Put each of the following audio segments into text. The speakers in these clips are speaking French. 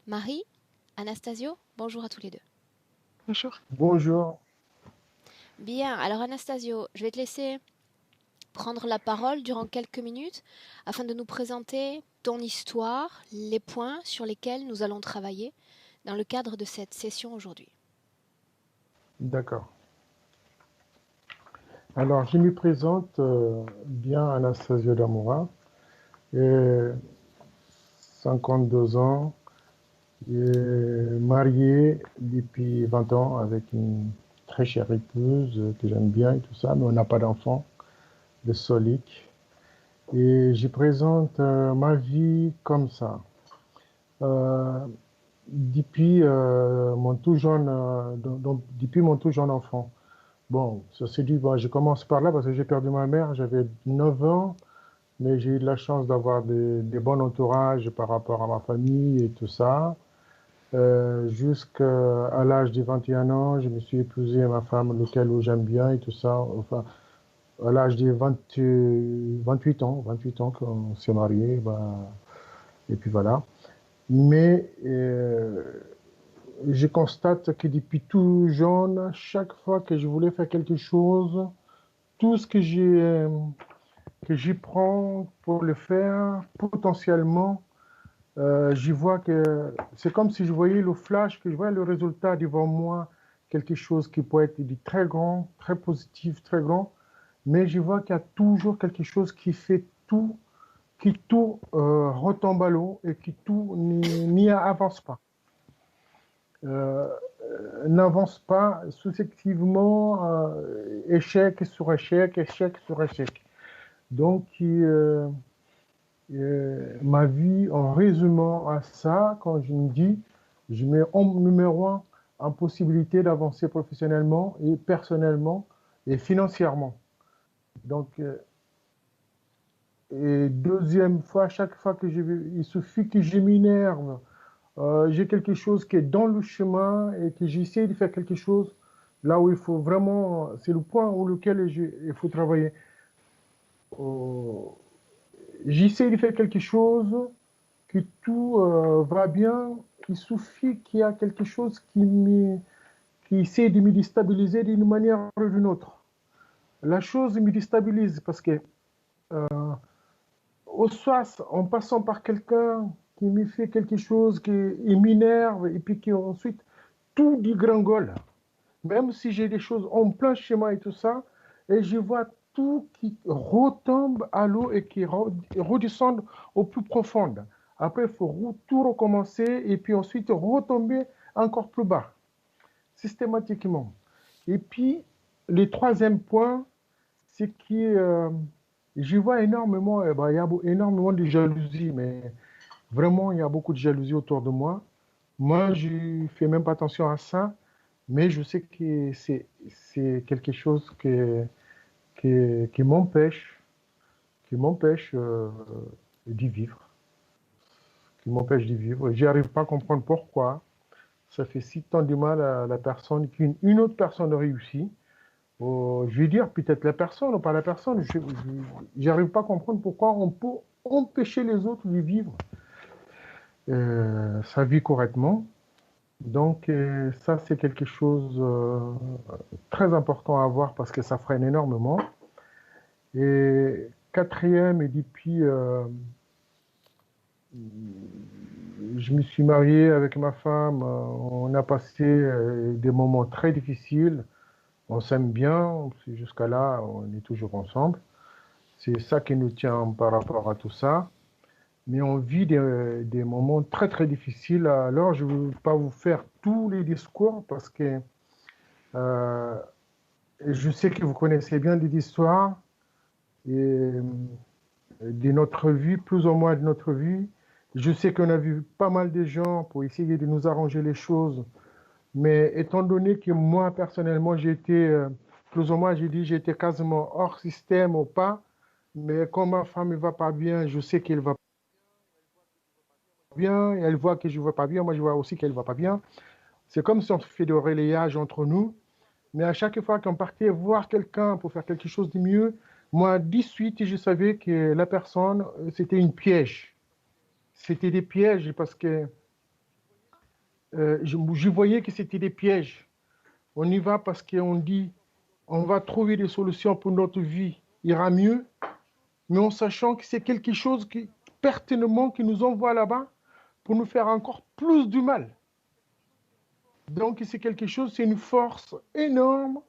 Marie, Anastasio, bonjour à tous les deux. Bonjour. Bonjour. Bien, alors Anastasio, je vais te laisser prendre la parole durant quelques minutes afin de nous présenter ton histoire, les points sur lesquels nous allons travailler dans le cadre de cette session aujourd'hui. D'accord. Alors, je me présente bien Anastasio Damoura, et 52 ans, et marié depuis 20 ans avec une très chère épouse que j'aime bien et tout ça, mais on n'a pas d'enfant, de solique. Et je présente ma vie comme ça. Euh, depuis mon tout jeune, depuis mon tout jeune enfant. Bon, ça s'est dit, bon, je commence par là parce que j'ai perdu ma mère, j'avais 9 ans, mais j'ai eu de la chance d'avoir des bons entourages par rapport à ma famille et tout ça. Jusqu'à l'âge de 21 ans, je me suis épousé ma femme, lequel où j'aime bien et tout ça. Enfin, à l'âge de 28 ans qu'on s'est mariés, bah, et puis voilà. Mais je constate que depuis tout jeune, chaque fois que je voulais faire quelque chose, tout ce que j'y prends pour le faire, potentiellement, j'y vois que c'est comme si je voyais le flash, que je voyais le résultat devant moi, quelque chose qui peut être dit très grand, très positif, très grand, mais je vois qu'il y a toujours quelque chose qui fait tout, qui tout retombe à l'eau et qui tout n'y avance pas. Euh, N'avance pas successivement, échec sur échec, échec sur échec. Donc, ma vie, en résumant à ça, quand je me dis, je mets en numéro un en possibilité d'avancer professionnellement et personnellement et financièrement. Donc, et deuxième fois, chaque fois que il suffit que je m'énerve, j'ai quelque chose qui est dans le chemin et que j'essaie de faire quelque chose là où il faut vraiment, c'est le point où lequel il faut travailler. Euh, J'essaie de faire quelque chose, que tout va bien, il suffit qu'il y a quelque chose qui essaie de me déstabiliser d'une manière ou d'une autre. La chose me déstabilise parce que, au soit, en passant par quelqu'un qui me fait quelque chose qui m'énerve et puis qui ensuite tout dégringole. Même si j'ai des choses en plein schéma et tout ça, et je vois tout qui retombe à l'eau et qui redescend au plus profond. Après, il faut tout recommencer et puis ensuite retomber encore plus bas, systématiquement. Et puis, le troisième point, c'est que je vois énormément, ben, il y a énormément de jalousie, mais vraiment, il y a beaucoup de jalousie autour de moi. Moi, je ne fais même pas attention à ça, mais je sais que c'est quelque chose qui m'empêche d'y vivre, qui m'empêche d'y vivre. J'y arrive pas à comprendre pourquoi. Ça fait si tant de mal à la personne qu'une autre personne réussit. Je vais dire peut-être la personne ou pas la personne. Je n'arrive pas à comprendre pourquoi on peut empêcher les autres de vivre sa vie correctement. Donc, ça, c'est quelque chose très important à voir parce que ça freine énormément. Et quatrième, et depuis, je me suis marié avec ma femme, on a passé des moments très difficiles. On s'aime bien, jusqu'à là, on est toujours ensemble. C'est ça qui nous tient par rapport à tout ça. Mais on vit des moments très très difficiles. Alors, je ne veux pas vous faire tous les discours parce que euh, je sais que vous connaissez bien l'histoire et de notre vie, plus ou moins de notre vie. Je sais qu'on a vu pas mal de gens pour essayer de nous arranger les choses, mais étant donné que moi, personnellement, j'étais, plus ou moins, j'ai dit, j'étais quasiment hors système ou pas, mais quand ma femme ne va pas bien, je sais qu'elle va bien, et elle voit que je ne vais pas bien, moi je vois aussi qu'elle ne va pas bien. C'est comme si on fait de relayage entre nous, mais à chaque fois qu'on partait voir quelqu'un pour faire quelque chose de mieux, moi, de suite, je savais que la personne, c'était une piège. C'était des pièges parce que je voyais que c'était des pièges. On y va parce qu'on dit, on va trouver des solutions pour notre vie, ira mieux, mais en sachant que c'est quelque chose qui, pertinemment, qui nous envoie là-bas pour nous faire encore plus du mal. Donc, c'est quelque chose, c'est une force énorme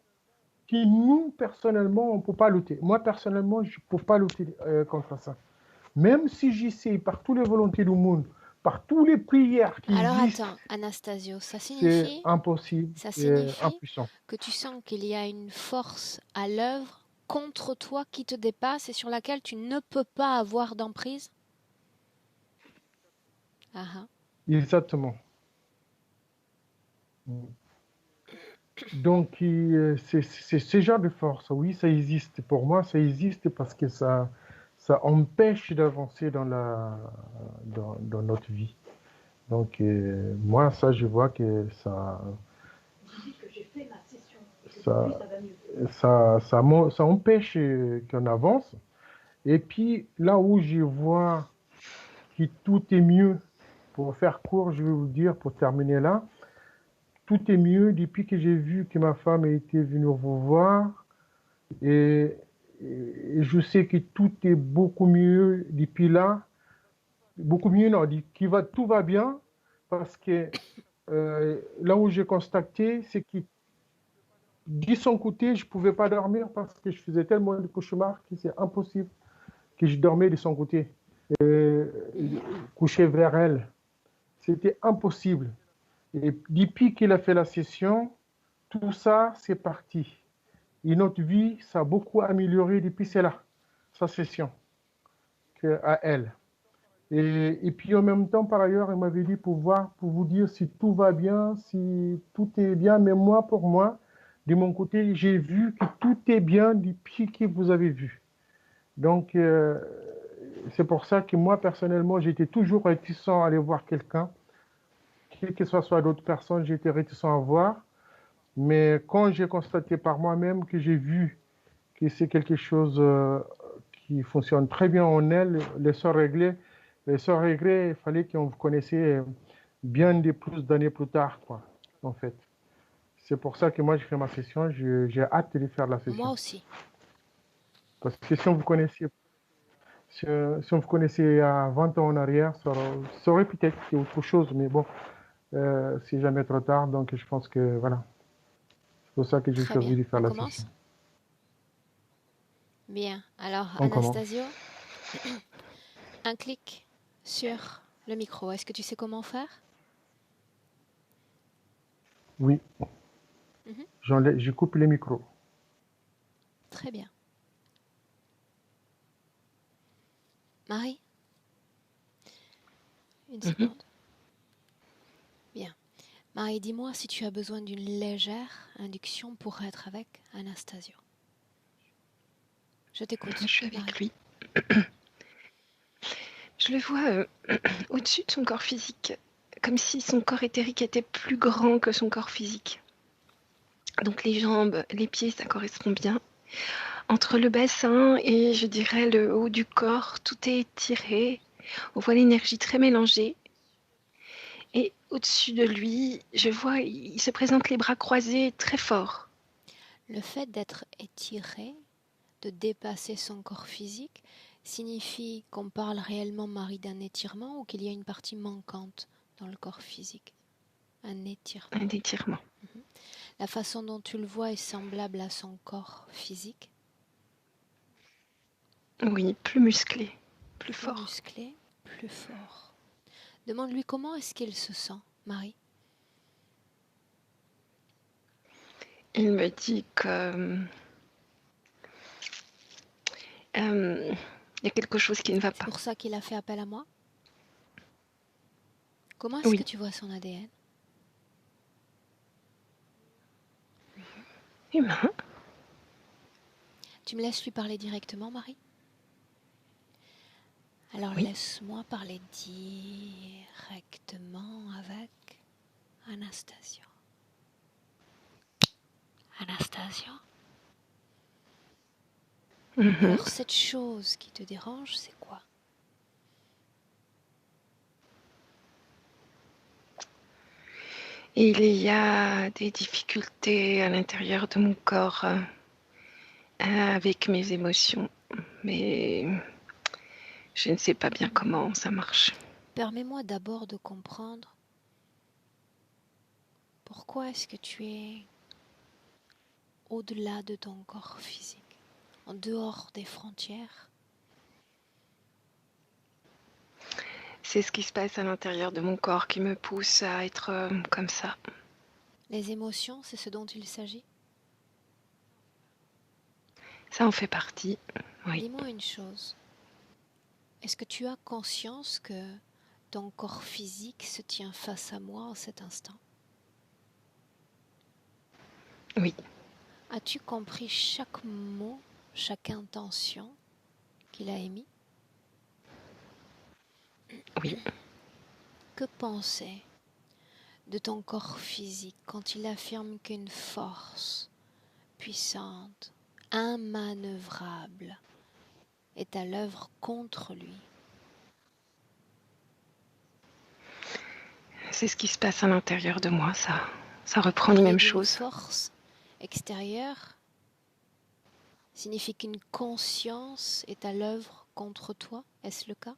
qui, nous, personnellement, on ne peut pas lutter. Moi, personnellement, je ne peux pas lutter contre ça. Même si j'essaie par toutes les volontés du monde, par toutes les prières qui Alors existent, attends, Anastasio, c'est impossible ça et signifie impuissant. que tu sens qu'il y a une force à l'œuvre contre toi qui te dépasse et sur laquelle tu ne peux pas avoir d'emprise? Ah ah. Exactement. Donc, c'est ce genre de force, oui, ça existe. Pour moi, ça existe parce que ça empêche d'avancer dans notre vie. Donc, moi, ça, je vois que ça, ça empêche qu'on avance. Et puis, là où je vois que tout est mieux, pour faire court, je vais vous dire, pour terminer là, tout est mieux depuis que j'ai vu que ma femme était venue vous voir. Et, et je sais que tout est beaucoup mieux depuis là. Beaucoup mieux, non, tout va bien. Parce que là où j'ai constaté, c'est que de son côté, je ne pouvais pas dormir parce que je faisais tellement de cauchemars que c'est impossible que je dormais de son côté. Euh, Coucher vers elle, c'était impossible. Et depuis qu'il a fait la session, tout ça, c'est parti. Et notre vie, ça a beaucoup amélioré depuis cela, sa session, à elle. Et puis en même temps, par ailleurs, elle m'avait dit pour vous dire si tout va bien, si tout est bien. Mais moi, pour moi, de mon côté, j'ai vu que tout est bien depuis que vous avez vu. Donc, c'est pour ça que moi, personnellement, j'étais toujours réticent à aller voir quelqu'un. Quel que ce soit d'autres personnes, j'étais réticent à voir. Mais quand j'ai constaté par moi-même que j'ai vu que c'est quelque chose qui fonctionne très bien en elle, les sœurs réglées, il fallait qu'on vous connaissait bien des plus d'années plus tard, quoi, en fait. C'est pour ça que moi, j'ai fait ma session, j'ai hâte de faire la Moi session. aussi. Parce que si on vous connaissait, si on vous connaissait il y a 20 ans en arrière, ça aurait peut-être été autre chose, mais bon, c'est jamais trop tard, donc je pense que voilà. C'est pour ça que j'ai Très choisi bien. de faire On la session. commence? Bien. Alors, On commence. Anastasio, un clic sur le micro. Est-ce que tu sais comment faire? Oui, Mhm. je coupe les micros. Très bien. Marie, une Mhm. seconde. Bien. Marie, dis-moi si tu as besoin d'une légère induction pour être avec Anastasio. Je t'écoute, Je suis Marie. avec lui. Je le vois au-dessus de son corps physique, comme si son corps éthérique était plus grand que son corps physique. Donc les jambes, les pieds, ça correspond bien. Entre le bassin et je dirais le haut du corps, tout est étiré. On voit l'énergie très mélangée. Et au-dessus de lui, je vois, il se présente les bras croisés très fort. Le fait d'être étiré, de dépasser son corps physique, signifie qu'on parle réellement, Marie, d'un étirement ou qu'il y a une partie manquante dans le corps physique? Un étirement. Un étirement. La façon dont tu le vois est semblable à son corps physique, Oui, plus musclé, plus plus fort. musclé, plus fort. Demande-lui comment est-ce qu'il se sent, Marie. Il me dit que y a quelque chose qui ne va C'est pas. pour ça qu'il a fait appel à moi. Comment est-ce que Oui, tu vois son ADN? humain. Tu me laisses lui parler directement, Marie? Alors Oui. laisse-moi parler directement avec Anastasio. Anastasio? Mhm. Alors cette chose qui te dérange, c'est quoi? Il y a des difficultés à l'intérieur de mon corps avec mes émotions, mais je ne sais pas bien comment ça marche. Permets-moi d'abord de comprendre pourquoi est-ce que tu es au-delà de ton corps physique, en dehors des frontières. C'est ce qui se passe à l'intérieur de mon corps qui me pousse à être comme ça. Les émotions, c'est ce dont il s'agit. Ça en fait partie, oui. Dis-moi une chose. Est-ce que tu as conscience que ton corps physique se tient face à moi en cet instant? Oui. As-tu compris chaque mot, chaque intention qu'il a émis? Oui. Que penser de ton corps physique quand il affirme qu'une force puissante, immanœuvrable, est à l'œuvre contre lui? C'est ce qui se passe à l'intérieur de moi, ça reprend les Parler mêmes d'une choses. force extérieure signifie qu'une conscience est à l'œuvre contre toi. Est-ce le cas?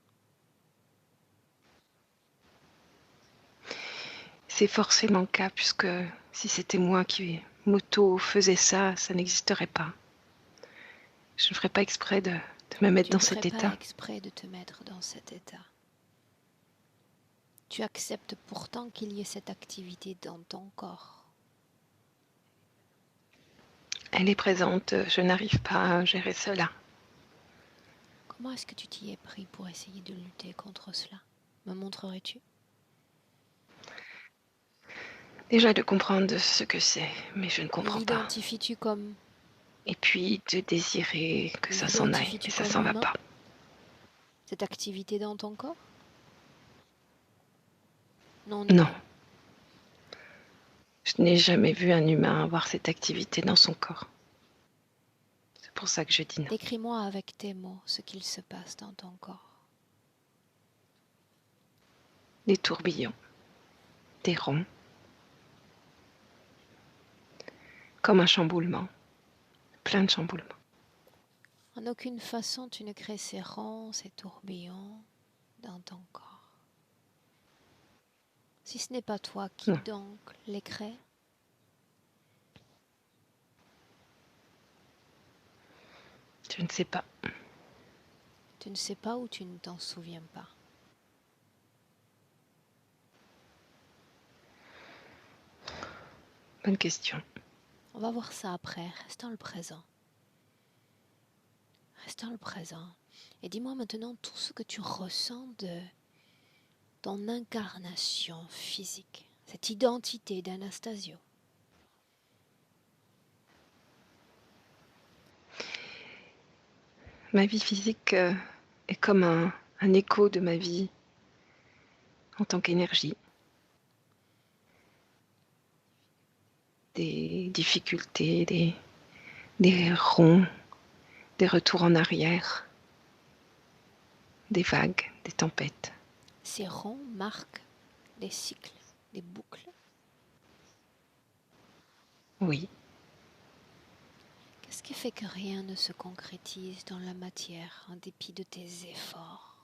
C'est forcément le cas, puisque si c'était moi qui m'auto-faisais ça, ça n'existerait pas. Je ne ferais pas exprès de me mettre dans cet Tu ne ferais état. pas exprès de te mettre dans cet état. Tu acceptes pourtant qu'il y ait cette activité dans ton corps. Elle est présente, je n'arrive pas à gérer cela. Comment est-ce que tu t'y es pris pour essayer de lutter contre cela? Me montrerais-tu? Déjà de comprendre ce que c'est, mais je ne comprends pas. L'identifies-tu comme Et puis de désirer que ça s'en aille, et ça s'en va pas. cette activité dans ton corps? Non. Je n'ai jamais vu un humain avoir cette activité dans son corps. C'est pour ça que je dis non. Décris-moi avec tes mots ce qu'il se passe dans ton corps. Des tourbillons, des ronds, comme un chamboulement, plein de chamboulements. En aucune façon tu ne crées ces ronds, ces tourbillons dans ton corps. Si ce n'est pas toi, qui Non. donc les crée? Je ne sais pas. Tu ne sais pas ou tu ne t'en souviens pas? Bonne question. On va voir ça après. Reste dans le présent. Reste dans le présent. Et dis-moi maintenant tout ce que tu ressens de ton incarnation physique, cette identité d'Anastasio. Ma vie physique est comme un écho de ma vie en tant qu'énergie. Des difficultés, des ronds, des retours en arrière, des vagues, des tempêtes. Ces ronds marquent des cycles, des boucles. Oui. Qu'est-ce qui fait que rien ne se concrétise dans la matière en dépit de tes efforts?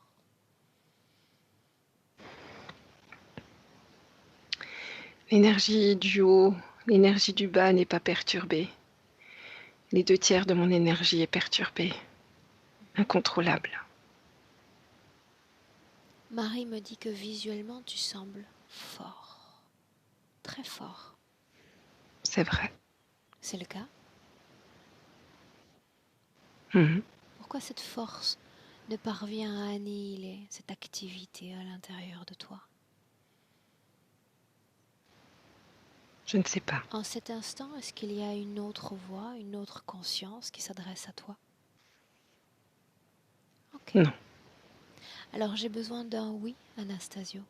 L'énergie du haut, l'énergie du bas n'est pas perturbée. Les 2/3 de mon énergie est perturbée, incontrôlable. Marie me dit que visuellement tu sembles fort, très fort. C'est vrai. C'est le cas? Pourquoi cette force ne parvient à annihiler cette activité à l'intérieur de toi? Je ne sais pas. En cet instant, est-ce qu'il y a une autre voix, une autre conscience qui s'adresse à toi? Ok. Non. Alors j'ai besoin d'un oui, Anastasio.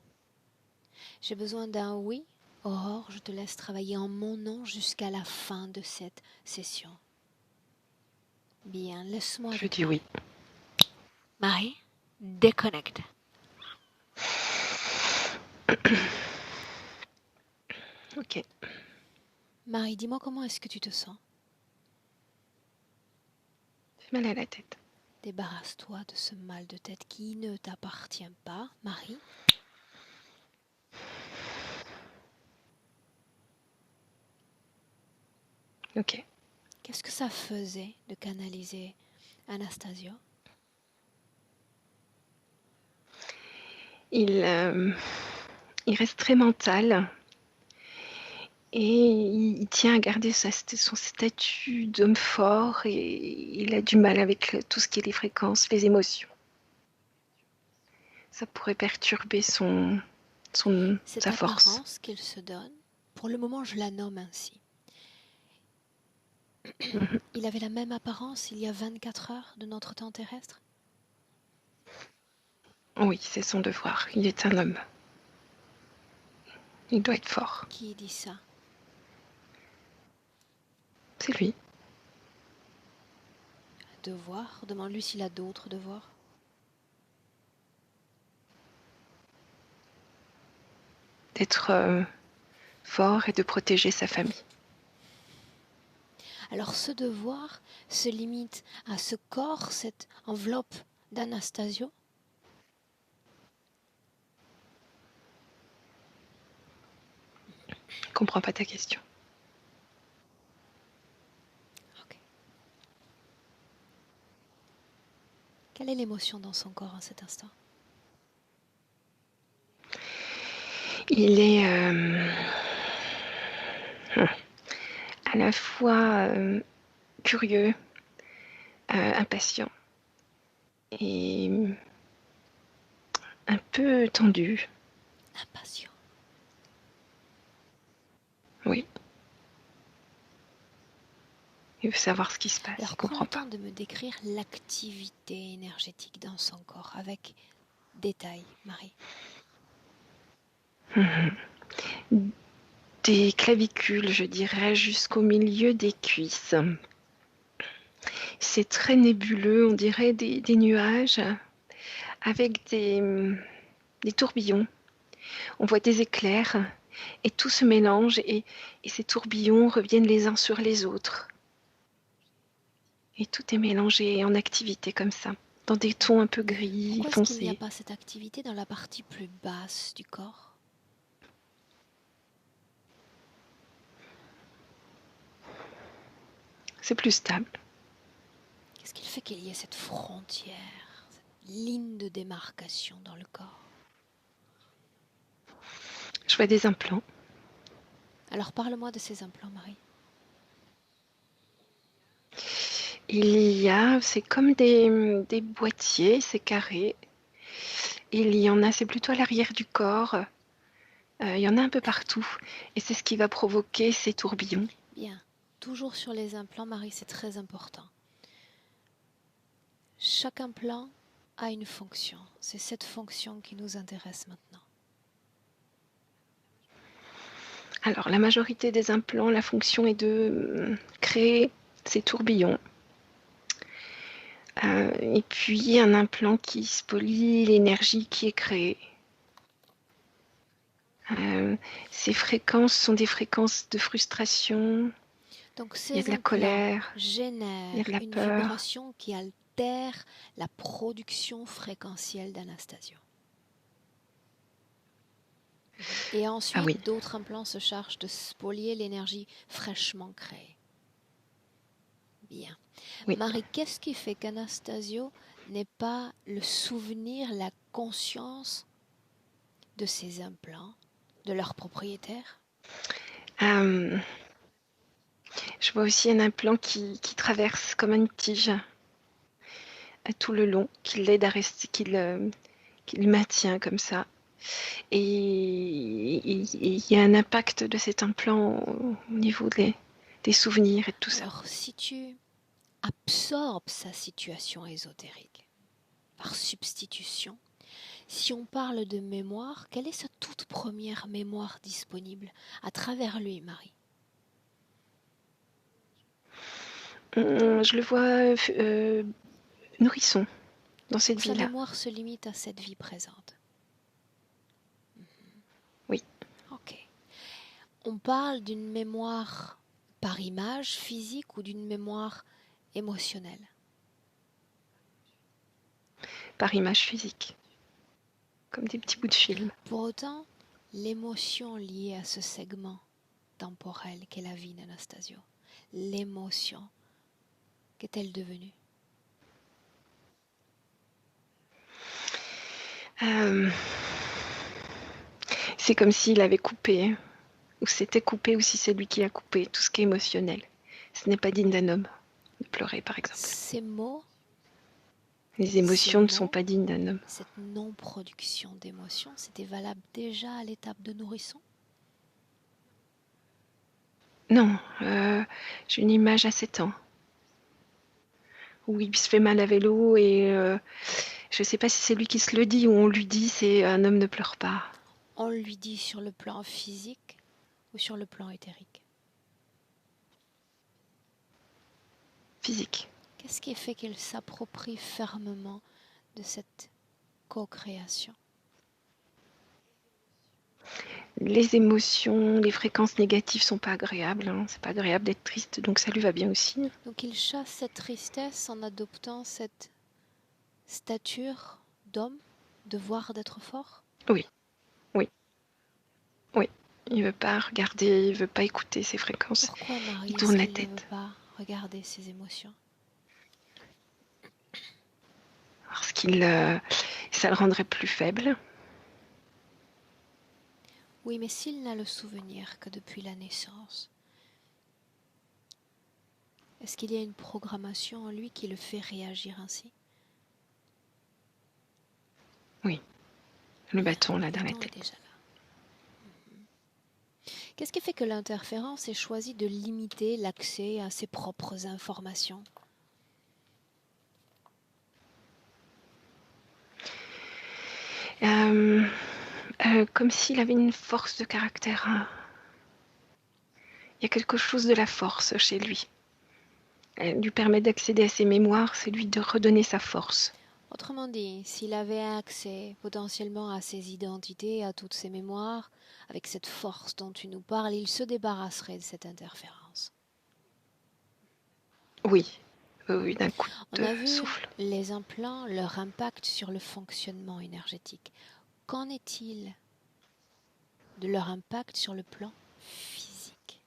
J'ai besoin d'un oui. Aurore, je te laisse travailler en mon nom jusqu'à la fin de cette session. Bien, laisse-moi. Je dis oui. Marie, déconnecte. Marie, dis-moi comment est-ce que tu te sens? J'ai mal à la tête. Débarrasse-toi de ce mal de tête qui ne t'appartient pas, Marie. Ok. Qu'est-ce que ça faisait de canaliser Anastasio? Il reste très mental et il tient à garder son statut d'homme fort et il a du mal avec tout ce qui est les fréquences, les émotions. Ça pourrait perturber Cette sa force. apparence qu'il se donne, pour le moment je la nomme ainsi. Mhm. Il avait la même apparence il y a 24 heures de notre temps terrestre? Oui, c'est son devoir. Il est un homme. Il doit être fort. Qui dit ça? C'est lui. Devoir? Demande-lui s'il a d'autres devoirs. D'être fort et de protéger sa famille. Alors ce devoir se limite à ce corps, cette enveloppe d'Anastasio? Je comprends pas ta question. Ok. Quelle est l'émotion dans son corps en cet instant? Il est à la fois curieux, impatient et un peu tendu. Impatient. Oui. Il veut savoir ce qui se passe. Alors Il prends comprend le temps pas. de me décrire l'activité énergétique dans son corps avec détail, Marie. Des clavicules, je dirais, jusqu'au milieu des cuisses. C'est très nébuleux, on dirait des nuages avec des tourbillons. On voit des éclairs et tout se mélange et ces tourbillons reviennent les uns sur les autres. Et tout est mélangé en activité comme ça, dans des tons un peu gris, Pourquoi est-ce qu'il n'y a foncés. pas cette activité dans la partie plus basse du corps? C'est plus stable. Qu'est-ce qui fait qu'il y ait cette frontière, cette ligne de démarcation dans le corps? Je vois des implants. Alors parle-moi de ces implants, Marie. C'est comme des boîtiers, c'est carré. Il y en a, c'est plutôt à l'arrière du corps. Il y en a un peu partout. Et c'est ce qui va provoquer ces tourbillons. Bien, toujours sur les implants, Marie, c'est très important. Chaque implant a une fonction. C'est cette fonction qui nous intéresse maintenant. Alors, la majorité des implants, la fonction est de créer ces tourbillons. Et puis, un implant qui spolie l'énergie qui est créée. Ces fréquences sont des fréquences de frustration. Donc Il y a ces de la implants colère, il y a génèrent de la une peur. vibration qui altère la production fréquentielle d'Anastasio. Et Ah ensuite, oui. d'autres implants se chargent de spolier l'énergie fraîchement créée. Bien. Oui. Marie, qu'est-ce qui fait qu'Anastasio n'ait pas le souvenir, la conscience de ces implants, de leur propriétaire? Je vois aussi un implant qui traverse comme une tige à tout le long, qui l'aide à rester, qui le maintient comme ça. Et il y a un impact de cet implant au niveau des souvenirs et de tout ça. Alors, si tu absorbes sa situation ésotérique par substitution, si on parle de mémoire, quelle est sa toute première mémoire disponible à travers lui, Marie? Je le vois nourrisson dans cette Donc sa vie-là. mémoire se limite à cette vie présente. Oui. Ok. On parle d'une mémoire par image physique ou d'une mémoire émotionnelle? Par image physique, comme des petits bouts de film. Pour autant, l'émotion liée à ce segment temporel qu'est la vie d'Anastasio, l'émotion, qu'est-elle devenue? C'est comme s'il avait coupé, ou s'était coupé, ou si c'est lui qui a coupé tout ce qui est émotionnel. Ce n'est pas digne d'un homme de pleurer, par exemple. Ces mots, Les émotions ne sont pas dignes d'un homme. cette non-production d'émotions, c'était valable déjà à l'étape de nourrisson? Non, j'ai une image à 7 ans où il se fait mal à vélo et je ne sais pas si c'est lui qui se le dit ou on lui dit c'est un homme ne pleure pas. On lui dit sur le plan physique ou sur le plan éthérique? Physique. Qu'est-ce qui fait qu'il s'approprie fermement de cette co-création? Les émotions, les fréquences négatives sont pas agréables. Hein. C'est pas agréable d'être triste, donc ça lui va bien aussi. Donc il chasse cette tristesse en adoptant cette stature d'homme, devoir d'être fort? Oui, oui, oui. Il veut pas regarder, il veut pas écouter ses fréquences. Pourquoi Marie Il tourne la est-ce qu'il ne veut tête. pas regarder ses émotions? Parce qu'il, ça le rendrait plus faible. Oui, mais s'il n'a le souvenir que depuis la naissance, est-ce qu'il y a une programmation en lui qui le fait réagir ainsi? Oui, le bâton là Le dans la bâton est tête. déjà là. Qu'est-ce qui fait que l'interférence ait choisi de limiter l'accès à ses propres informations? Comme s'il avait une force de caractère. Hein. Il y a quelque chose de la force chez lui. Elle lui permet d'accéder à ses mémoires, c'est lui de redonner sa force. Autrement dit, s'il avait accès potentiellement à ses identités, à toutes ses mémoires, avec cette force dont tu nous parles, il se débarrasserait de cette interférence. Oui, oui, d'un coup On de a vu souffle. les implants, leur impact sur le fonctionnement énergétique. Qu'en est-il de leur impact sur le plan physique?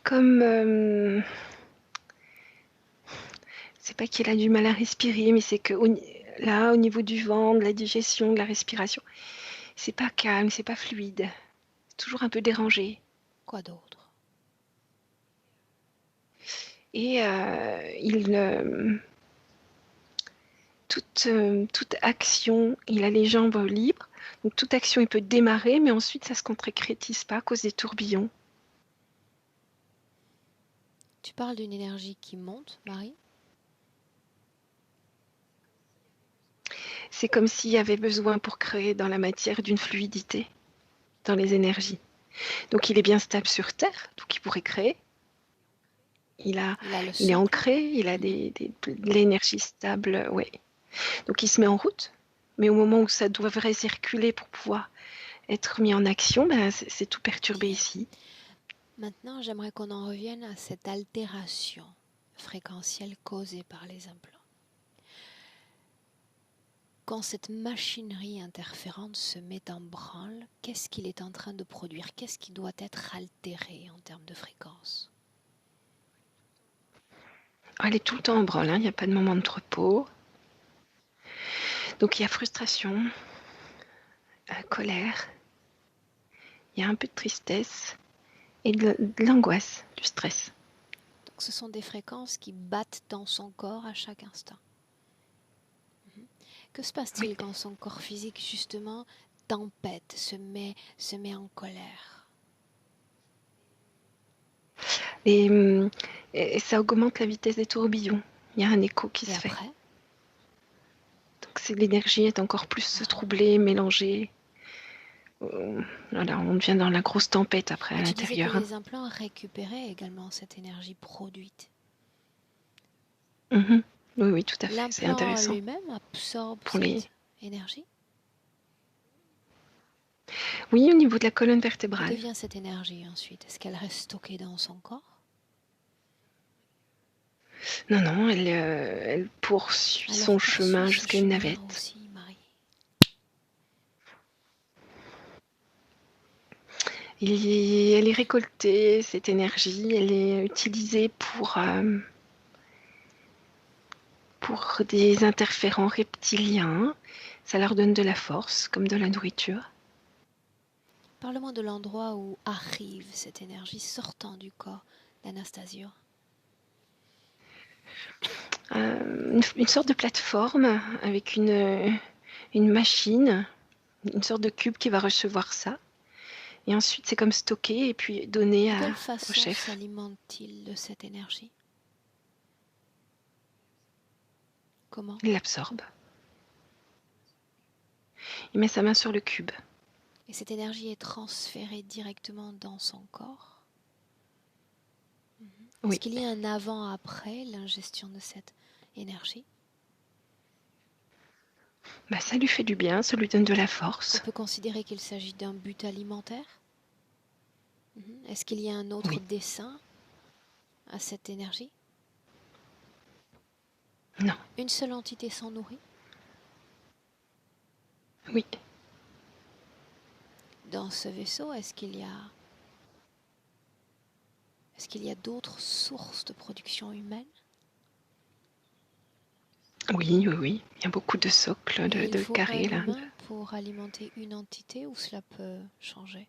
Comme c'est pas qu'il a du mal à respirer, mais c'est que là, au niveau du ventre, de la digestion, de la respiration, c'est pas calme, c'est pas fluide. C'est toujours un peu dérangé. Quoi d'autre? Et toute action, il a les jambes libres. Donc toute action, il peut démarrer, mais ensuite, ça se concrétise pas à cause des tourbillons. Tu parles d'une énergie qui monte, Marie? C'est comme s'il y avait besoin pour créer dans la matière d'une fluidité, dans les énergies. Donc il est bien stable sur Terre, donc il pourrait créer. Il est ancré, il a de l'énergie stable, ouais. Donc il se met en route, mais au moment où ça devrait circuler pour pouvoir être mis en action, ben, c'est tout perturbé ici. Maintenant, j'aimerais qu'on en revienne à cette altération fréquentielle causée par les implants. Quand cette machinerie interférente se met en branle, qu'est-ce qu'il est en train de produire? Qu'est-ce qui doit être altéré en termes de fréquence? Elle est tout le temps en branle, hein, il n'y a pas de moment de repos. Donc il y a frustration, colère, il y a un peu de tristesse et de l'angoisse, du stress. Donc ce sont des fréquences qui battent dans son corps à chaque instant. Que se passe-t-il quand son corps physique, justement, tempête, se met en colère? Et ça augmente la vitesse des tourbillons. Il y a un écho qui se fait. Donc l'énergie est encore plus troublée, mélangée. Voilà, on devient dans la grosse tempête après à l'intérieur. Tu disais que les implants récupéraient également cette énergie produite. Oui, oui, tout à fait. C'est L'implant intéressant lui-même absorbe pour les... cette énergie. Oui, au niveau de la colonne Que vertébrale. devient cette énergie ensuite? Est-ce qu'elle reste stockée dans son corps? Non, non, elle poursuit Alors son poursuis chemin ce jusqu'à une chemin navette. aussi, Marie. Elle est récoltée, cette énergie, elle est utilisée pour des interférents reptiliens. Ça leur donne de la force, comme de la nourriture. Parle-moi de l'endroit où arrive cette énergie sortant du corps d'Anastasio. Une sorte de plateforme avec une machine, une sorte de cube qui va recevoir ça. Et ensuite, c'est comme stocké et puis donné De quelle au façon chef. s'alimente-t-il de cette énergie? Comment? Il l'absorbe. Il met sa main sur le cube. Et cette énergie est transférée directement dans son corps? Est-ce Oui. qu'il y a un avant-après l'ingestion de cette énergie? Bah, ça lui fait du bien, ça lui donne de la On force. peut considérer qu'il s'agit d'un but alimentaire? Est-ce qu'il y a un autre Oui. dessein à cette énergie? Non. Une seule entité s'en nourrit? Oui. Dans ce vaisseau, est-ce qu'il y a d'autres sources de production humaine? Oui, oui, oui. Il y a beaucoup de socles, Et il de faut un carrés là. humain pour alimenter une entité ou cela peut changer?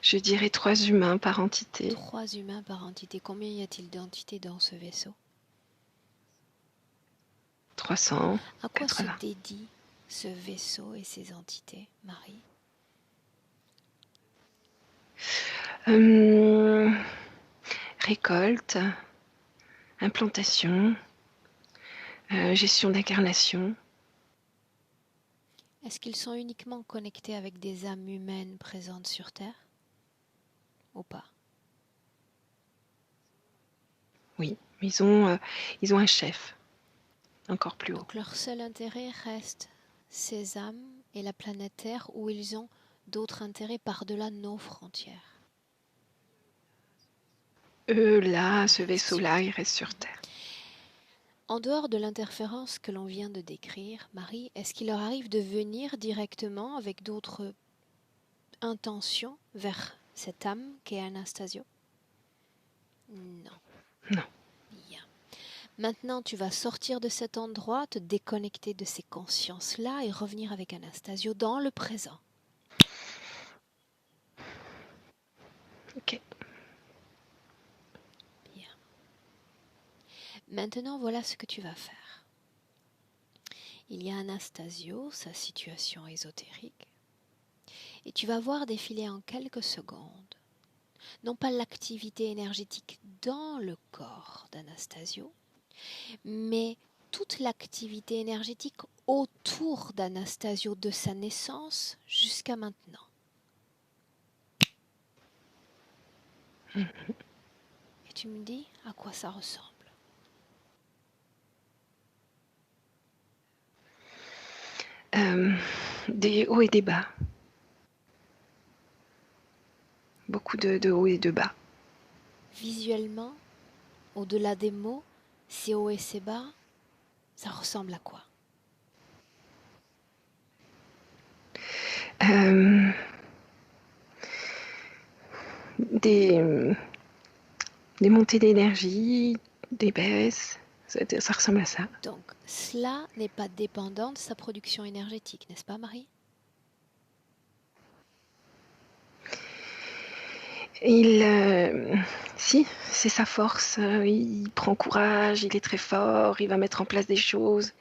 Je dirais 3 humains par entité. 3 humains par entité. Combien y a-t-il d'entités dans ce vaisseau? 300, À quoi se 80. dédie ce vaisseau et ses entités, Marie? Récolte, implantation, gestion d'incarnation. Est-ce qu'ils sont uniquement connectés avec des âmes humaines présentes sur Terre? Ou pas? Oui, ils ont un chef, encore plus haut. Donc leur seul intérêt reste ces âmes et la planète Terre, où ils ont d'autres intérêts par-delà nos frontières. Eux, là, ce Il reste sur vaisseau-là, il Terre. reste sur Terre. En dehors de l'interférence que l'on vient de décrire, Marie, est-ce qu'il leur arrive de venir directement avec d'autres intentions vers cette âme qu'est Anastasio? Non. Non. Bien. Maintenant, tu vas sortir de cet endroit, te déconnecter de ces consciences-là et revenir avec Anastasio dans le présent. Ok. Bien. Maintenant, voilà ce que tu vas faire. Il y a Anastasio, sa situation ésotérique, et tu vas voir défiler en quelques secondes, non pas l'activité énergétique dans le corps d'Anastasio, mais toute l'activité énergétique autour d'Anastasio de sa naissance jusqu'à maintenant. Et tu me dis à quoi ça ressemble. Des hauts et des bas. Beaucoup de hauts et de bas. Visuellement, au-delà des mots, ces hauts et ces bas, ça ressemble à quoi? Euh, des, des montées d'énergie, des baisses. Ça ressemble à ça. Donc, cela n'est pas dépendant de sa production énergétique, n'est-ce pas, Marie? Si, c'est sa force. Il prend courage, il est très fort, il va mettre en place des choses.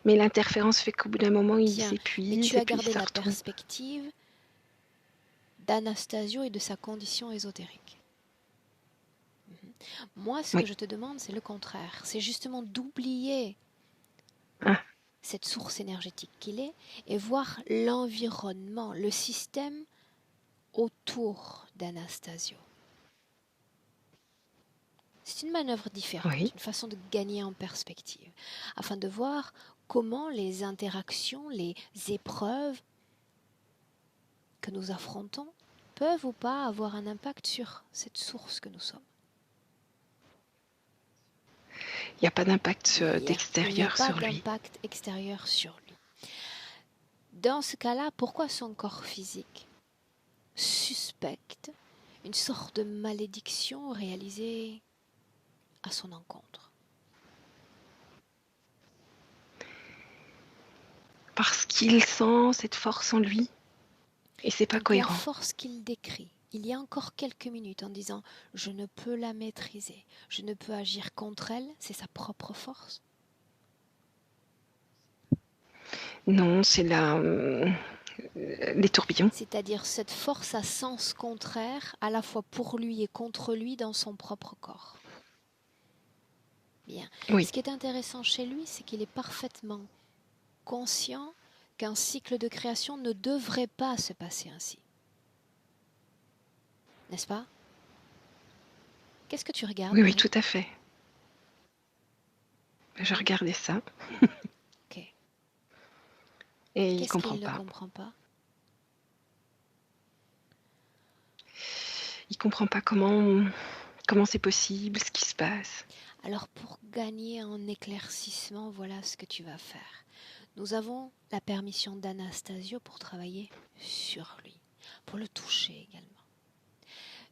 Mais l'interférence fait qu'au bout d'un moment, il Bien, mais s'épuise tu et as puis gardé ça la retombe. perspective d'Anastasio et de sa condition ésotérique. Moi, ce Oui. que je te demande, c'est le contraire. C'est justement d'oublier Ah, cette source énergétique qu'il est et voir l'environnement, le système autour d'Anastasio. C'est une manœuvre différente, Oui. une façon de gagner en perspective, afin de voir comment les interactions, les épreuves que nous affrontons peuvent ou pas avoir un impact sur cette source que nous sommes. Il n'y a pas d'impact Il n'y a d'extérieur pas sur lui. d'impact extérieur sur lui. Dans ce cas-là, pourquoi son corps physique suspecte une sorte de malédiction réalisée à son encontre? Parce qu'il sent cette force en lui et c'est pas Donc la cohérent. force qu'il décrit, il y a encore quelques minutes en disant « je ne peux la maîtriser, je ne peux agir contre elle », c'est sa propre force. Non, c'est les tourbillons. C'est-à-dire cette force à sens contraire, à la fois pour lui et contre lui dans son propre corps. Bien. Oui. Ce qui est intéressant chez lui, c'est qu'il est parfaitement conscient qu'un cycle de création ne devrait pas se passer ainsi. N'est-ce pas? Qu'est-ce que tu regardes, Oui, Marie? tout à fait. Je regardais ça. Ok. Et il Qu'est-ce comprend qu'il ne pas. comprend pas? Il comprend pas comment c'est possible, ce qui se passe. Alors pour gagner en éclaircissement, voilà ce que tu vas faire. Nous avons la permission d'Anastasio pour travailler sur lui, pour le toucher également.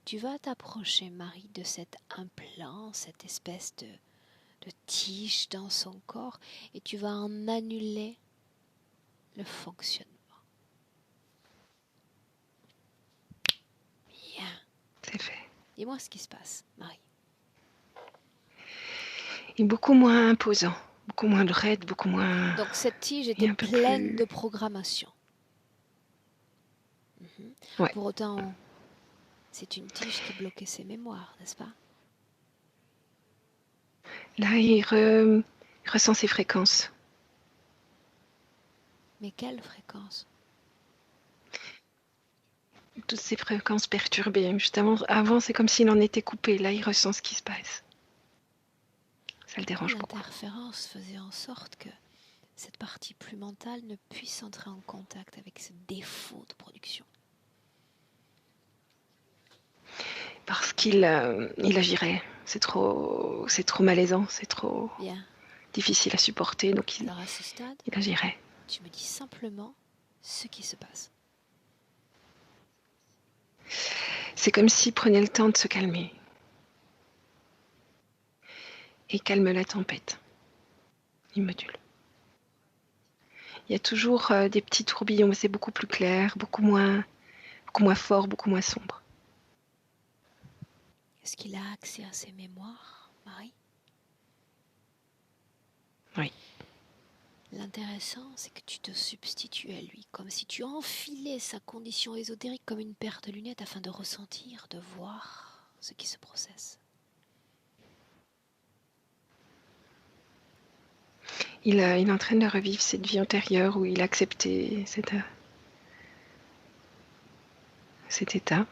Tu vas t'approcher, Marie, de cet implant, cette espèce de tige dans son corps, et tu vas en annuler le fonctionnement. Bien. C'est fait. Dis-moi ce qui se passe, Marie. Il est beaucoup moins imposant, beaucoup moins raide, beaucoup moins... Donc cette tige et était un peu pleine plus... de programmation. Ouais. Pour autant, c'est une tige qui bloquait ses mémoires, n'est-ce pas? Là, il ressent ses fréquences. Mais quelle fréquence? Toutes ces fréquences perturbées. Juste avant, c'est comme s'il en était coupé. Là, il ressent ce qui se passe. Ça le dérange beaucoup. L'interférence faisait en sorte que cette partie plus mentale ne puisse entrer en contact avec ce défaut de production. Parce qu'il agirait. C'est trop malaisant, c'est trop Bien. difficile à supporter. Donc Alors à ce stade, il agirait. tu me dis simplement ce qui se passe. C'est comme s'il prenait le temps de se calmer. Et calme la tempête. Il module. Il y a toujours des petits tourbillons, mais c'est beaucoup plus clair, beaucoup moins fort, beaucoup moins sombre. Est-ce qu'il a accès à ses mémoires, Marie? Oui. L'intéressant, c'est que tu te substitues à lui, comme si tu enfilais sa condition ésotérique comme une paire de lunettes afin de ressentir, de voir ce qui se processe. Il est en train de revivre cette vie antérieure où il a accepté cet état.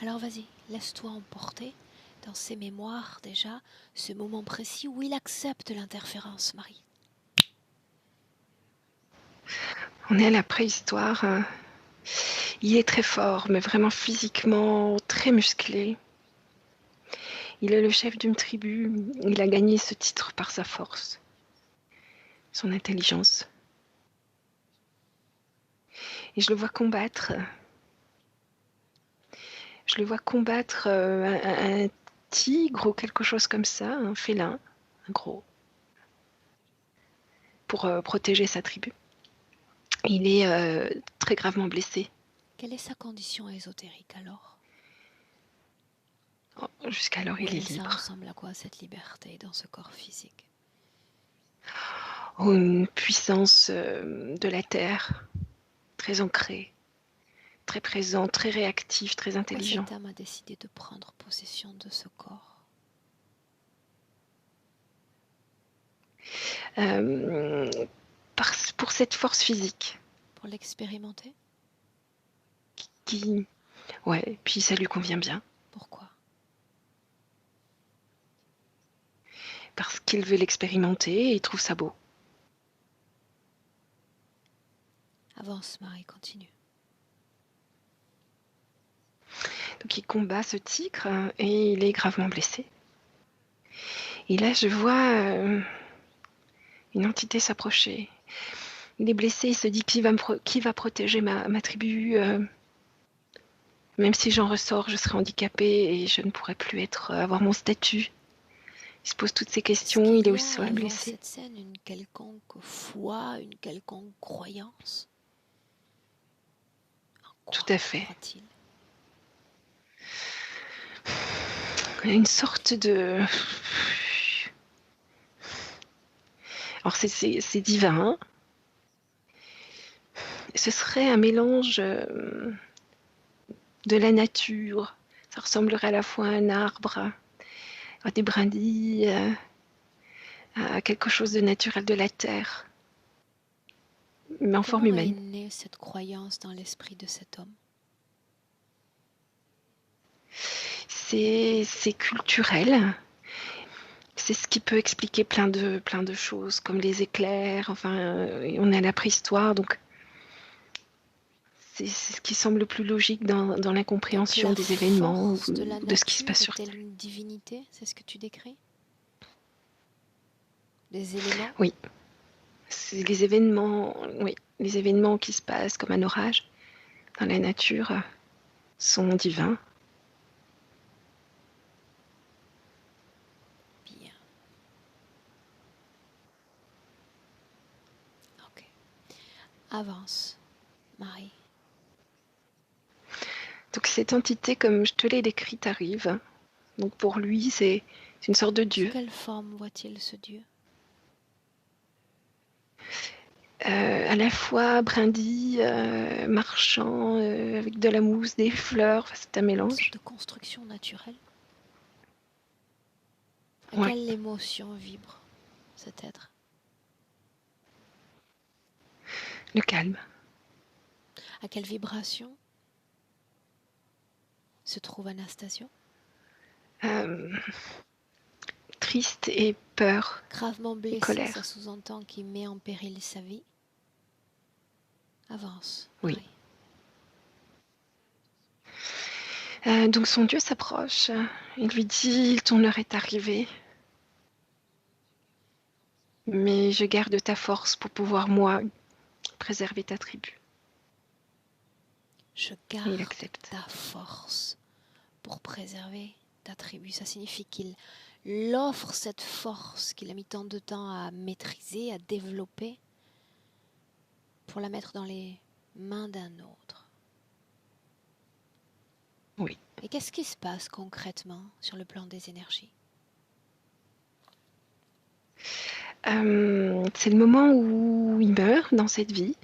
Alors vas-y, laisse-toi emporter dans ses mémoires déjà, ce moment précis où il accepte l'interférence, Marie. On est à la préhistoire. Il est très fort, mais vraiment physiquement très musclé. Il est le chef d'une tribu. Il a gagné ce titre par sa force, son intelligence. Et je le vois combattre. Je le vois combattre un tigre ou quelque chose comme ça, un félin, un gros, pour protéger sa tribu. Il est très gravement blessé. Quelle est sa condition ésotérique alors? Jusqu'alors, il est Ça libre. ressemble à quoi cette liberté dans ce corps physique? Oh, une puissance de la terre, très ancrée, très présent, très réactif, très intelligent. Pourquoi cette âme a décidé de prendre possession de ce corps? Pour cette force physique. Pour l'expérimenter? Ouais, puis ça lui convient bien. Pourquoi? qu'il veut l'expérimenter et il trouve ça beau. Avance, Marie, continue. Donc il combat ce tigre et il est gravement blessé. Et là, je vois une entité s'approcher. Il est blessé, il se dit qui va protéger ma tribu. Même si j'en ressors, je serai handicapée et je ne pourrai plus avoir mon statut. Il se pose toutes ces questions, il est au sol blessé. Cette scène, une quelconque foi, une quelconque croyance. Tout à fait. Croit-il ? Une sorte de... Alors c'est divin. Ce serait un mélange de la nature. Ça ressemblerait à la fois à un arbre, à des brindilles, à quelque chose de naturel de la terre, mais en forme humaine. Comment est née cette croyance dans l'esprit de cet homme ? C'est culturel. C'est ce qui peut expliquer plein de choses, comme les éclairs. Enfin, on est à la préhistoire, donc c'est ce qui semble le plus logique dans la compréhension des événements, de ce qui se passe sur Terre. Est-elle une divinité ? C'est ce que tu décris ? Des éléments ? Oui. C'est les événements qui se passent comme un orage dans la nature sont divins. Bien. Ok. Avance, Marie. Donc cette entité, comme je te l'ai décrite, arrive. Donc pour lui, c'est une sorte de dieu. Sous quelle forme voit-il ce dieu ? À la fois brindille, marchand, avec de la mousse, des fleurs, enfin, c'est un Une mélange. sorte de construction naturelle. À Ouais. quelle émotion vibre cet être ? Le calme. À quelle vibration se trouve Anastasio ? Triste et peur. Gravement blessé, colère. ça sous-entend qu'il met en péril sa vie. Avance. Oui. Marie. Donc son dieu s'approche. Il lui dit « Ton heure est arrivée. Mais je garde ta force pour pouvoir, moi, préserver ta tribu. » Je Et garde il accepte. ta force pour préserver ta tribu. Ça signifie qu'il offre cette force qu'il a mis tant de temps à maîtriser, à développer, pour la mettre dans les mains d'un autre. Oui. Et qu'est-ce qui se passe concrètement sur le plan des énergies ? C'est le moment où il meurt dans cette vie.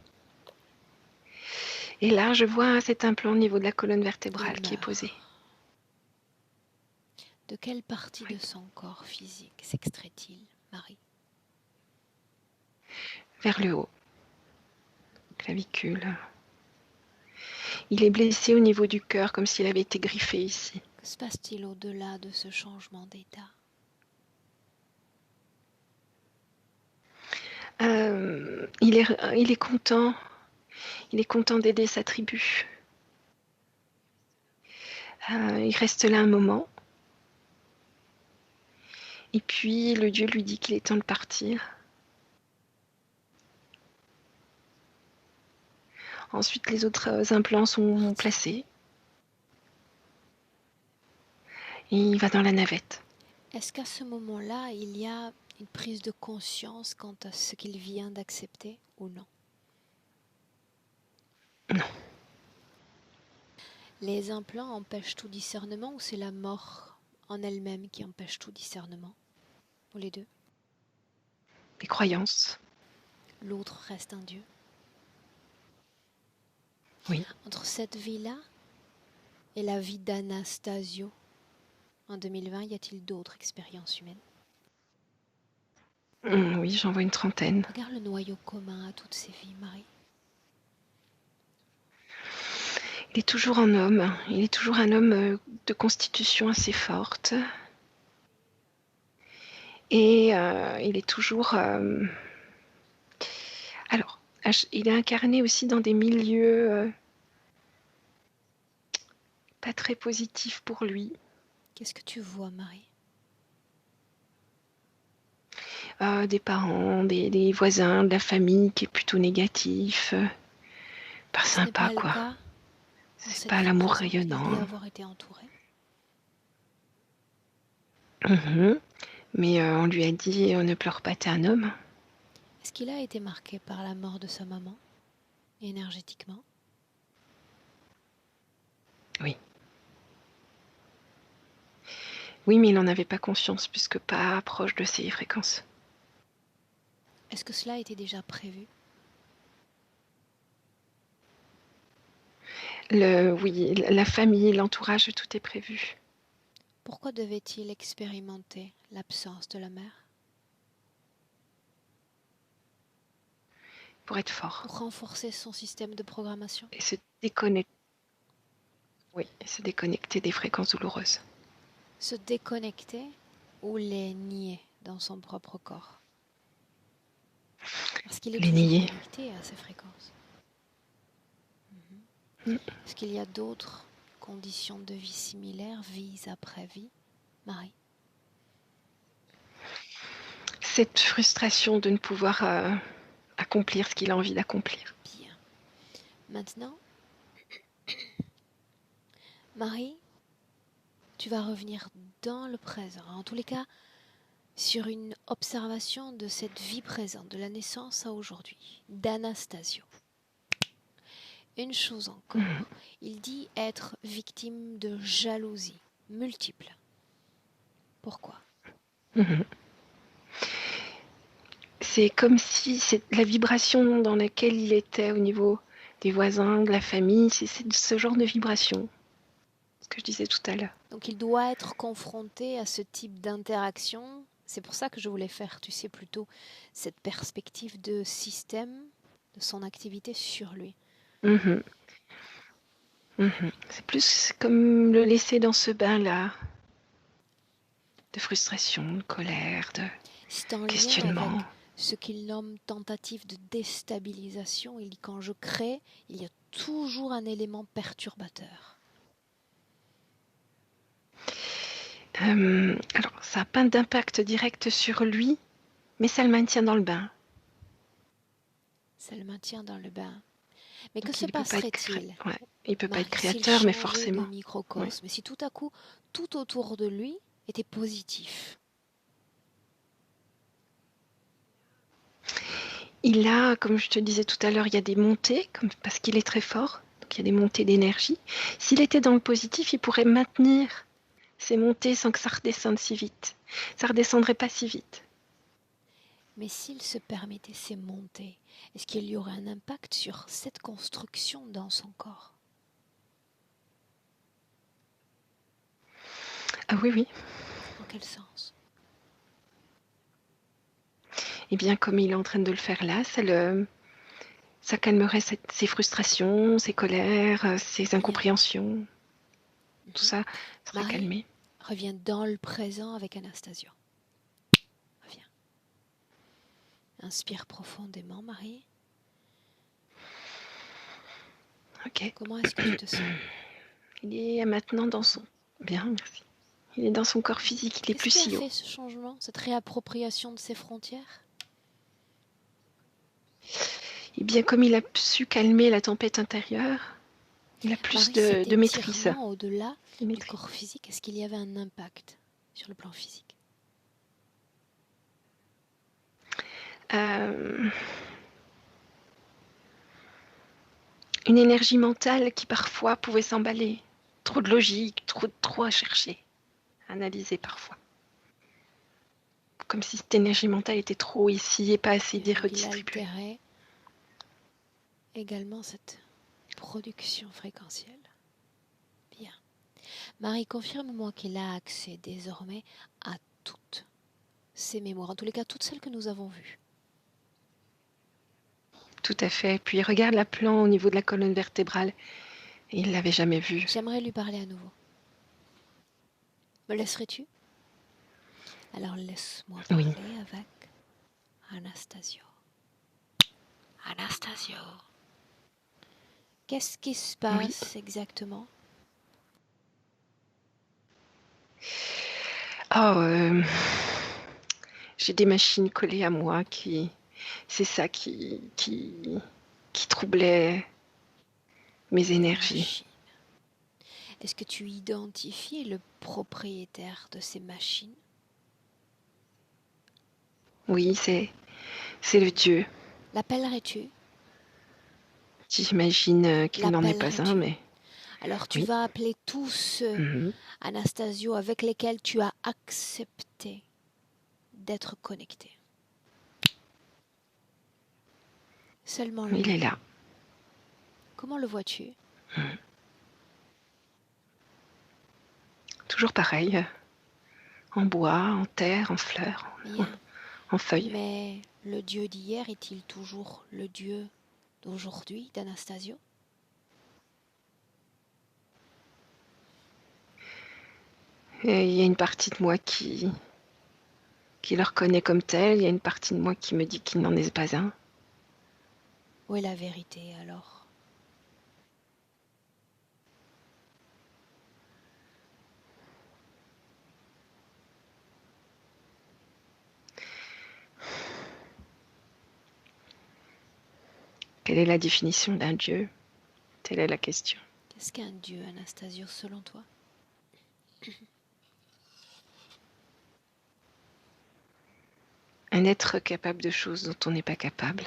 Et là, je vois cet implant au niveau de la colonne vertébrale qui est posé. De quelle partie de son corps physique s'extrait-il, Marie ? Vers le haut. Clavicule. Il est blessé au niveau du cœur, comme s'il avait été griffé ici. Que se passe-t-il au-delà de ce changement d'état ? Il est content. Il est content d'aider sa tribu. Il reste là un moment. Et puis le dieu lui dit qu'il est temps de partir. Ensuite, les autres implants sont placés. Et il va dans la navette. Est-ce qu'à ce moment-là, il y a une prise de conscience quant à ce qu'il vient d'accepter ou non ? Non. Les implants empêchent tout discernement ou c'est la mort en elle-même qui empêche tout discernement ? Ou les deux ? Les croyances. L'autre reste un dieu ? Oui. Entre cette vie-là et la vie d'Anastasio, en 2020, y a-t-il d'autres expériences humaines ? Oui, j'en vois une trentaine. Regarde le noyau commun à toutes ces vies, Marie. Il est toujours un homme. Il est toujours un homme de constitution assez forte. Et il est toujours... Alors, il est incarné aussi dans des milieux pas très positifs pour lui. Qu'est-ce que tu vois, Marie? Des parents, des voisins, de la famille qui est plutôt négatif. Pas Ce n'est sympa, pas le quoi. cas dans C'est cette pas vie l'amour présente. Il dit rayonnant. avoir été entouré. Mhm. Mais on lui a dit, ne pleure pas, t'es un homme. Est-ce qu'il a été marqué par la mort de sa maman, énergétiquement? Oui. Oui, mais il n'en avait pas conscience, puisque pas proche de ses fréquences. Est-ce que cela était déjà prévu? Oui, la famille, l'entourage, tout est prévu. Pourquoi devait-il expérimenter l'absence de la mère? Pour être fort. Pour renforcer son système de programmation? Et se déconnecter. Oui, et se déconnecter des fréquences douloureuses. Se déconnecter ou les nier dans son propre corps? Parce qu'il est Les toujours nier. connecté à ces fréquences. Mm. Est-ce qu'il y a d'autres conditions de vie similaires, vie après vie, Marie? Cette frustration de ne pouvoir accomplir ce qu'il a envie d'accomplir. Bien. Maintenant, Marie, tu vas revenir dans le présent. En tous les cas, sur une observation de cette vie présente, de la naissance à aujourd'hui, d'Anastasio. Une chose encore, il dit être victime de jalousie multiple. Pourquoi? Mhm. C'est comme si la vibration dans laquelle il était au niveau des voisins, de la famille, c'est ce genre de vibration. Ce que je disais tout à l'heure. Donc il doit être confronté à ce type d'interaction. C'est pour ça que je voulais faire, tu sais, plutôt cette perspective de système, de son activité sur lui. Mhm. Mhm. C'est plus comme le laisser dans ce bain-là, de frustration, de colère, de C'est en lien questionnement. avec ce qu'il nomme tentative de déstabilisation. Il dit quand je crée, il y a toujours un élément perturbateur. Alors, ça n'a pas d'impact direct sur lui, mais ça le maintient dans le bain. Ça le maintient dans le bain. Mais Donc, que se il peut pas être passerait-il, ouais, il peut pas être Marie, s'il créateur, mais changeait de forcément. microcosme, et si tout à coup, tout autour de lui était positif? Il a, comme je te disais tout à l'heure, il y a des montées, parce qu'il est très fort. Donc, il y a des montées d'énergie. S'il était dans le positif, il pourrait maintenir ces montées sans que ça redescende si vite. Ça redescendrait pas si vite. Mais s'il se permettait ces montées, est-ce qu'il y aurait un impact sur cette construction dans son corps? Ah oui, oui. En quel sens? Et bien, comme il est en train de le faire là, ça calmerait ses frustrations, ses colères, ses incompréhensions. Tout ça serait Marie, calmé. reviens dans le présent avec Anastasio. Reviens. Inspire profondément, Marie. Ok. Comment est-ce que tu te sens? Il est maintenant dans son... Bien, merci. Il est dans son corps physique, il est Qu'est-ce plus qui a si haut. fait ce changement, cette réappropriation de ses frontières? Et bien, comme il a su calmer la tempête intérieure, il a plus Marie, cet de maîtrise. étirement au-delà du corps physique, est-ce qu'il y avait un impact sur le plan physique? Une énergie mentale qui parfois pouvait s'emballer. Trop de logique, trop à chercher, à analyser parfois. Comme si cette énergie mentale était trop ici et pas assez redistribuée. Il altérait également cette production fréquentielle. Bien. Marie, confirme-moi qu'il a accès désormais à toutes ces mémoires, en tous les cas toutes celles que nous avons vues. Tout à fait. Puis il regarde la plan au niveau de la colonne vertébrale. Et il ne l'avait jamais vue. J'aimerais lui parler à nouveau. Me laisserais-tu? Alors laisse-moi Oui. parler avec Anastasio. Anastasio, qu'est-ce qui se passe exactement? Oh, j'ai des machines collées à moi c'est ça qui troublait mes Des énergies. machines. Est-ce que tu identifies le propriétaire de ces machines? Oui, c'est le Dieu. L'appellerais-tu? J'imagine qu'il n'en est pas un, L'appellerais-tu? mais Alors tu oui. vas appeler tous ceux, Mhm. Anastasio, avec lesquels tu as accepté d'être connecté. Seulement Il est lui. là. Comment le vois-tu? Toujours pareil. En bois, en terre, en fleurs, Bien. en feuilles. Mais le Dieu d'hier est-il toujours le Dieu d'aujourd'hui, d'Anastasio? Et il y a une partie de moi qui le reconnaît comme tel. Il y a une partie de moi qui me dit qu'il n'en est pas un. Où est la vérité alors? Quelle est la définition d'un Dieu? Telle est la question. Qu'est-ce qu'un Dieu, Anastasio, selon toi? Un être capable de choses dont on n'est pas capable,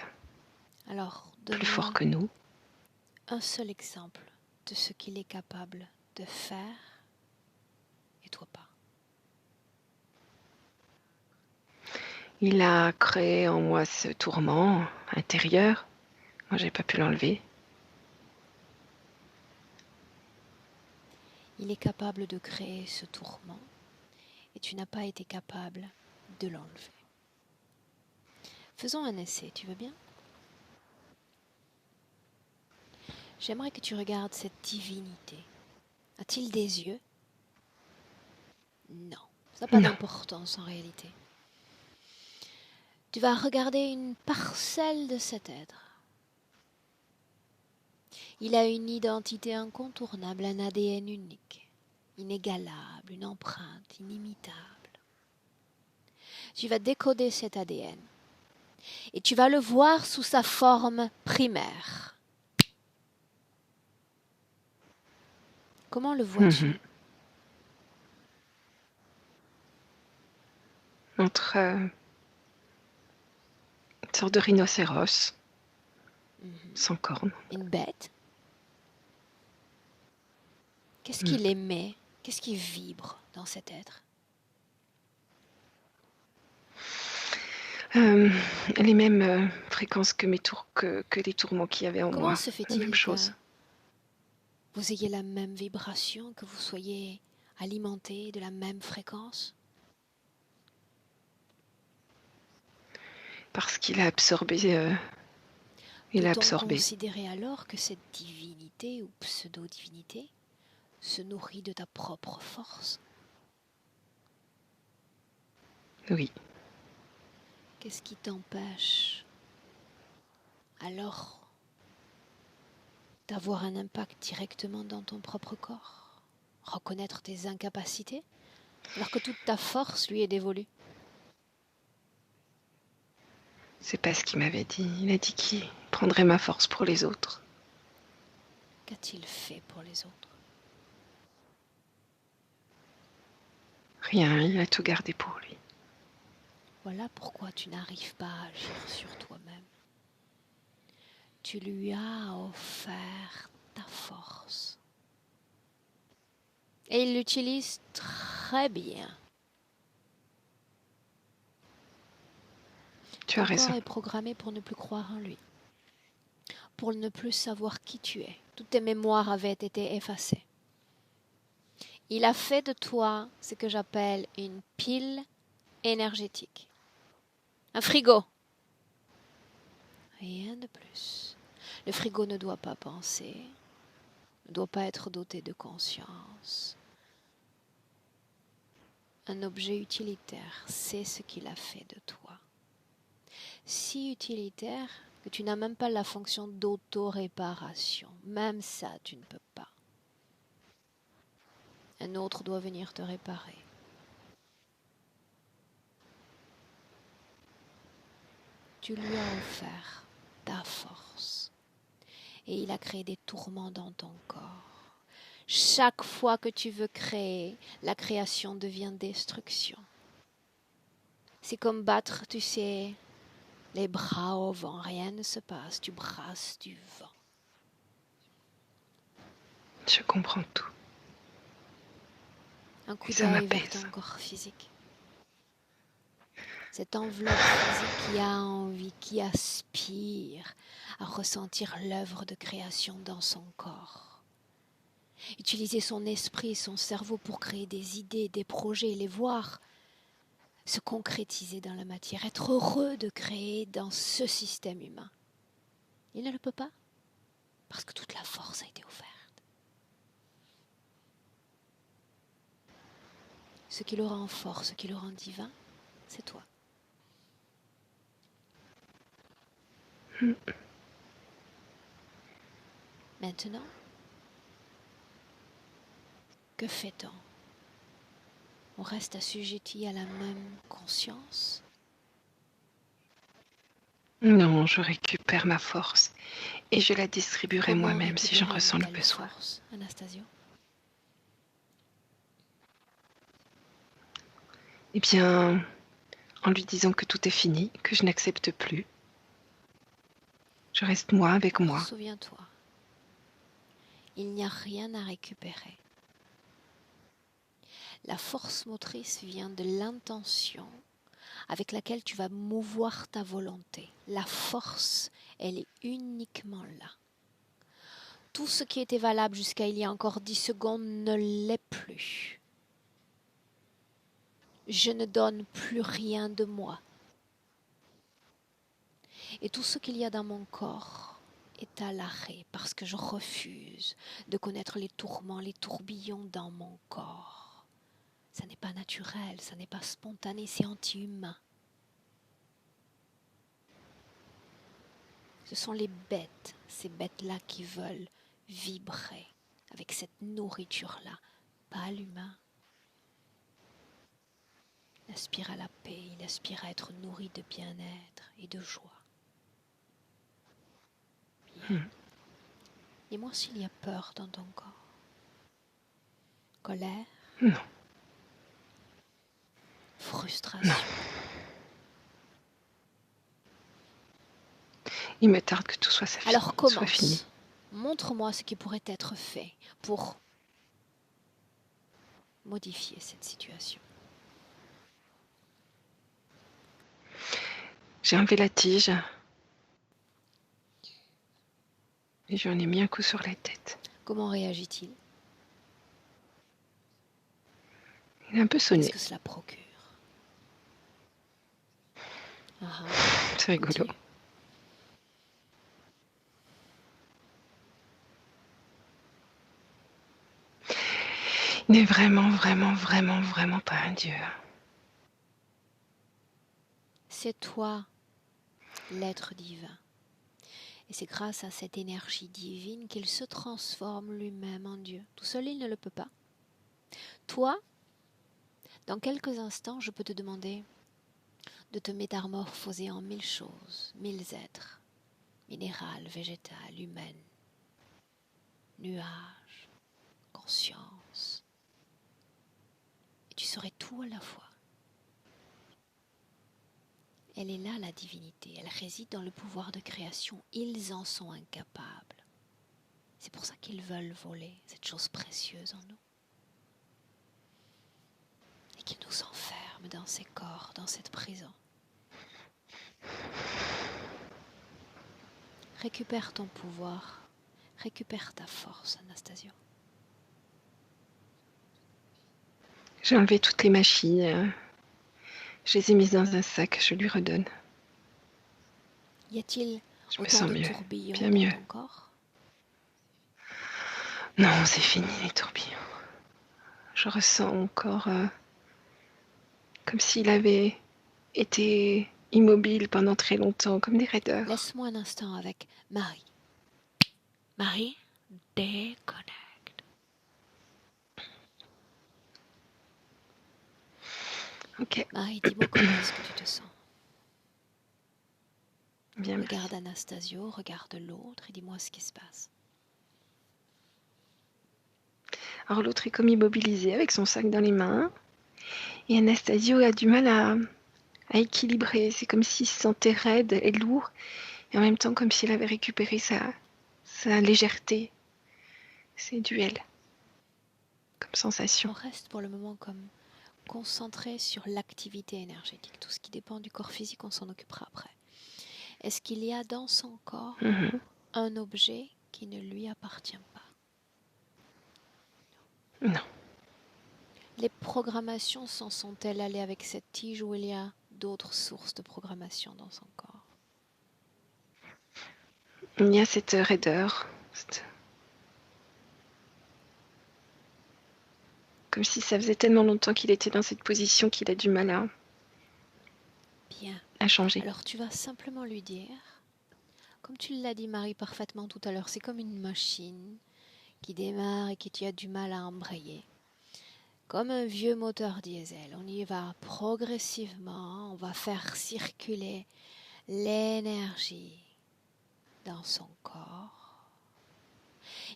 Alors, plus fort donne-moi que nous. un seul exemple de ce qu'il est capable de faire et toi pas. Il a créé en moi ce tourment intérieur. Moi, j'ai pas pu l'enlever. Il est capable de créer ce tourment et tu n'as pas été capable de l'enlever. Faisons un essai, tu veux bien? J'aimerais que tu regardes cette divinité. A-t-il des yeux? Non, ça n'a pas Non. d'importance en réalité. Tu vas regarder une parcelle de cet être. Il a une identité incontournable, un ADN unique, inégalable, une empreinte inimitable. Tu vas décoder cet ADN et tu vas le voir sous sa forme primaire. Comment le vois-tu? Entre une sorte de rhinocéros sans cornes. Une bête? Qu'est-ce qu'il émet? Qu'est-ce qui vibre dans cet être? Les mêmes fréquences que que les tourments qu'il y avait en Comment moi. se La même fait-il que chose. vous ayez la même vibration, que vous soyez alimenté de la même fréquence? Parce qu'il a absorbé. Il a Peut-on absorbé. considérer alors que cette divinité ou pseudo-divinité se nourrit de ta propre force? Oui. Qu'est-ce qui t'empêche alors d'avoir un impact directement dans ton propre corps? Reconnaître tes incapacités alors que toute ta force lui est dévolue? C'est pas ce qu'il m'avait dit. Il a dit qu'il prendrait ma force pour les autres. Qu'a-t-il fait pour les autres? Rien, il a tout gardé pour lui. Voilà pourquoi tu n'arrives pas à agir sur toi-même. Tu lui as offert ta force. Et il l'utilise très bien. Tu Ton as raison. corps est programmé pour ne plus croire en lui, pour ne plus savoir qui tu es. Toutes tes mémoires avaient été effacées. Il a fait de toi ce que j'appelle une pile énergétique. Un frigo. Rien de plus. Le frigo ne doit pas penser, ne doit pas être doté de conscience. un objet utilitaire, c'est ce qu'il a fait de toi. Si utilitaire que tu n'as même pas la fonction d'auto-réparation. Même ça, tu ne peux pas. Un autre doit venir te réparer. Tu lui as offert ta force. Et il a créé des tourments dans ton corps. Chaque fois que tu veux créer, la création devient destruction. C'est comme battre, tu sais, les bras au vent. Rien ne se passe, tu brasses du vent. Je comprends tout. Un coup ça d'œil vers m'apaise. ton corps physique. Cette enveloppe physique qui a envie, qui aspire à ressentir l'œuvre de création dans son corps. Utiliser son esprit, son cerveau pour créer des idées, des projets, les voir se concrétiser dans la matière, être heureux de créer dans ce système humain. Il ne le peut pas parce que toute la force a été offerte. Ce qui le rend fort, ce qui le rend divin, c'est toi. Maintenant, que fait-on? On reste assujetti à la même conscience? Non, je récupère ma force et je la distribuerai Comment moi-même si j'en récupérer ressens une le telle besoin. force, Anastasio? Eh bien, en lui disant que tout est fini, que je n'accepte plus. Je reste moi avec moi. Souviens-toi, il n'y a rien à récupérer. La force motrice vient de l'intention avec laquelle tu vas mouvoir ta volonté. La force, elle est uniquement là. Tout ce qui était valable jusqu'à il y a encore 10 secondes ne l'est plus. Je ne donne plus rien de moi. Et tout ce qu'il y a dans mon corps est à l'arrêt parce que je refuse de connaître les tourments, les tourbillons dans mon corps. Ça n'est pas naturel, ça n'est pas spontané, c'est anti-humain. Ce sont les bêtes, ces bêtes-là qui veulent vibrer avec cette nourriture-là, pas l'humain. Il aspire à la paix, il aspire à être nourri de bien-être et de joie. Dis-moi s'il y a peur dans ton corps. Colère? Non. Frustration? Non. Il me tarde que tout soit fini. Alors Soit fini. commence. Montre-moi ce qui pourrait être fait pour modifier cette situation. J'ai enlevé la tige et j'en ai mis un coup sur la tête. Comment réagit-il? Il est un peu sonné. Qu'est-ce que cela procure? C'est rigolo. Continue. Il n'est vraiment, vraiment, vraiment, vraiment pas un dieu. C'est toi, l'être divin. Et c'est grâce à cette énergie divine qu'il se transforme lui-même en Dieu. Tout seul, il ne le peut pas. Toi, dans quelques instants, je peux te demander de te métamorphoser en 1000 choses, 1000 êtres, minéral, végétal, humain, nuage, conscience. Et tu serais tout à la fois. Elle est là, la divinité. Elle réside dans le pouvoir de création. Ils en sont incapables. C'est pour ça qu'ils veulent voler cette chose précieuse en nous. Et qu'ils nous enferment dans ces corps, dans cette prison. Récupère ton pouvoir. Récupère ta force, Anastasio. J'ai enlevé toutes les machines. Je les ai mises dans un sac, je lui redonne. Y a-t-il Je me autant sens de mieux, tourbillons bien dans mieux. ton corps? Non, c'est fini les tourbillons. Je ressens encore comme s'il avait été immobile pendant très longtemps, comme des raideurs. Laisse-moi un instant avec Marie. Marie, déconnecte. Ok, Marie, dis-moi comment est-ce que tu te sens. bien, Regarde merci. Anastasio, regarde l'autre et dis-moi ce qui se passe. Alors l'autre est comme immobilisé avec son sac dans les mains. Et Anastasio a du mal à équilibrer. C'est comme s'il se sentait raide et lourd. Et en même temps comme s'il avait récupéré sa légèreté. C'est duel comme sensation. On reste pour le moment comme concentré sur l'activité énergétique. Tout ce qui dépend du corps physique, on s'en occupera après. Est-ce qu'il y a dans son corps un objet qui ne lui appartient pas? Non. Les programmations s'en sont-elles allées avec cette tige ou il y a d'autres sources de programmation dans son corps? Il y a cette raideur. Comme si ça faisait tellement longtemps qu'il était dans cette position qu'il a du mal Bien. à changer. Alors tu vas simplement lui dire, comme tu l'as dit Marie parfaitement tout à l'heure, c'est comme une machine qui démarre et qui tu as du mal à embrayer. Comme un vieux moteur diesel, on y va progressivement, on va faire circuler l'énergie dans son corps.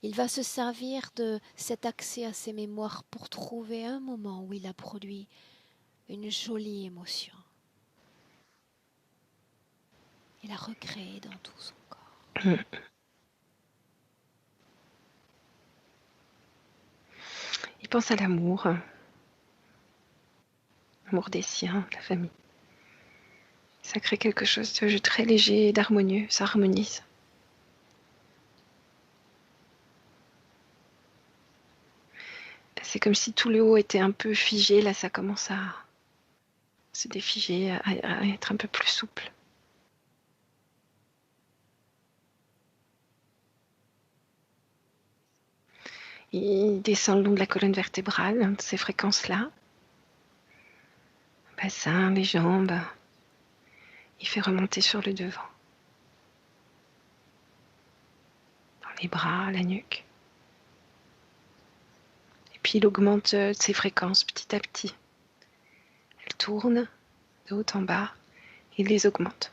Il va se servir de cet accès à ses mémoires pour trouver un moment où il a produit une jolie émotion. Il a recréé dans tout son corps. Il pense à l'amour des siens, de la famille. Ça crée quelque chose de très léger et d'harmonieux, ça harmonise. C'est comme si tout le haut était un peu figé, là ça commence à se défiger, à être un peu plus souple. Il descend le long de la colonne vertébrale, de ces fréquences-là. Le bassin, les jambes. Il fait remonter sur le devant. Dans les bras, la nuque. Et puis il augmente ses fréquences petit à petit. Elle tourne de haut en bas. Il les augmente.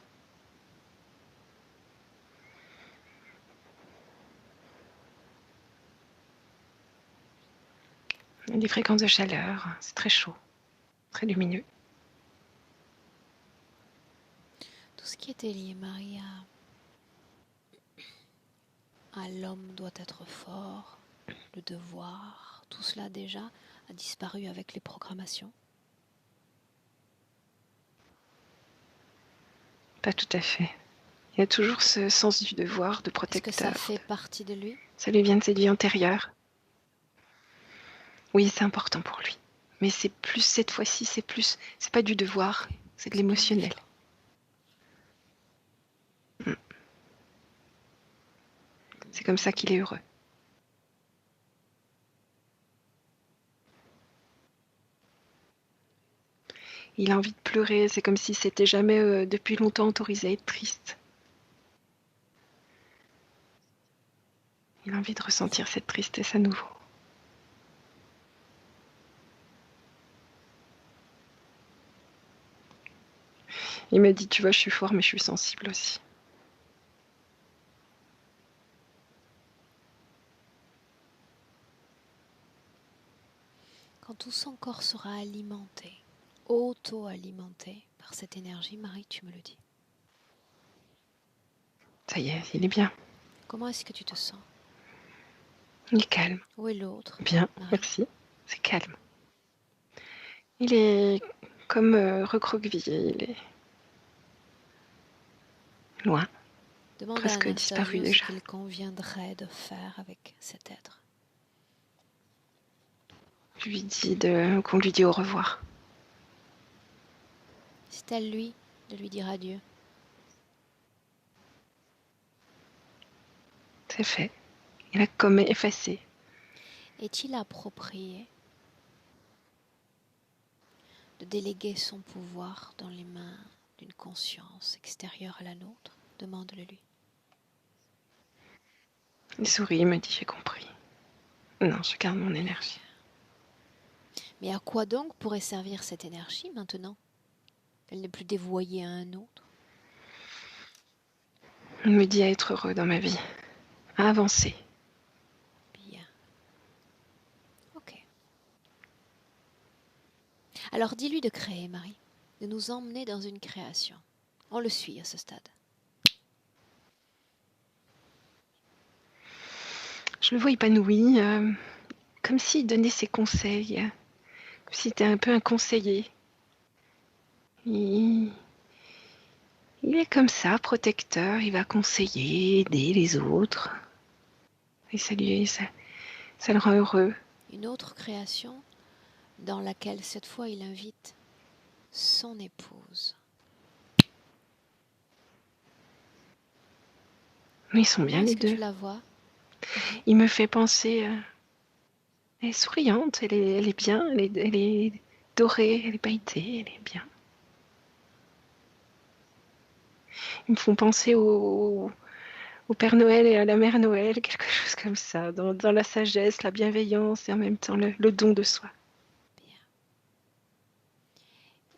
Des fréquences de chaleur, c'est très chaud, très lumineux. Tout ce qui était lié, Marie, à l'homme doit être fort, le devoir, tout cela déjà a disparu avec les programmations. Pas tout à fait. Il y a toujours ce sens du devoir, de Est-ce que ça protecteur. fait partie de lui? Ça lui vient de cette vie antérieure. Oui, c'est important pour lui. Mais c'est plus cette fois-ci, c'est pas du devoir, c'est de l'émotionnel. C'est comme ça qu'il est heureux. Il a envie de pleurer, c'est comme si c'était jamais depuis longtemps autorisé à être triste. Il a envie de ressentir cette tristesse à nouveau. Il m'a dit, tu vois, je suis fort, mais je suis sensible aussi. Quand tout son corps sera alimenté, auto-alimenté par cette énergie, Marie, tu me le dis. Ça y est, il est bien. Comment est-ce que tu te sens? Il est calme. Où est l'autre? Bien, Marie. merci. C'est calme. Il est comme recroquevillé, il est loin. Demande à Presque disparu Anastasio ce déjà. qu'il conviendrait de faire avec cet être. Je lui dis qu'on lui dit au revoir. C'est à lui de lui dire adieu. C'est fait. Il a comme effacé. Est-il approprié de déléguer son pouvoir dans les mains d'une conscience extérieure à la nôtre? Demande-le lui. Il sourit, il me dit, j'ai compris. Non, je garde mon énergie. Mais à quoi donc pourrait servir cette énergie maintenant qu'elle n'est plus dévoyée à un autre? Il me dit à être heureux dans ma vie, à avancer. Bien. Ok. Alors dis-lui de créer, Marie, de nous emmener dans une création. On le suit à ce stade. Je le vois épanoui, comme s'il donnait ses conseils, comme s'il était un peu un conseiller. Il est comme ça, protecteur, il va conseiller, aider les autres. Et ça le rend heureux. Une autre création dans laquelle cette fois il invite son épouse. Mais ils sont Comment bien les est-ce que deux. tu la vois, Marie? Il me fait penser... elle est souriante, elle est bien, elle est dorée, elle est pailletée, elle est bien. Ils me font penser au Père Noël et à la Mère Noël, quelque chose comme ça, dans la sagesse, la bienveillance et en même temps le don de soi. Bien.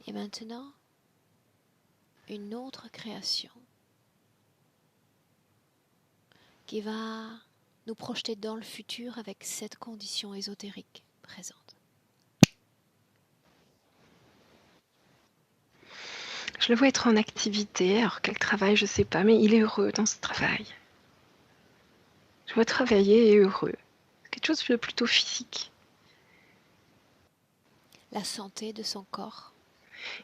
Et maintenant, une autre création qui va nous projeter dans le futur avec cette condition ésotérique présente. Je le vois être en activité, alors quel travail, je sais pas, mais il est heureux dans ce travail. Je le vois travailler et heureux. Quelque chose de plutôt physique. La santé de son corps.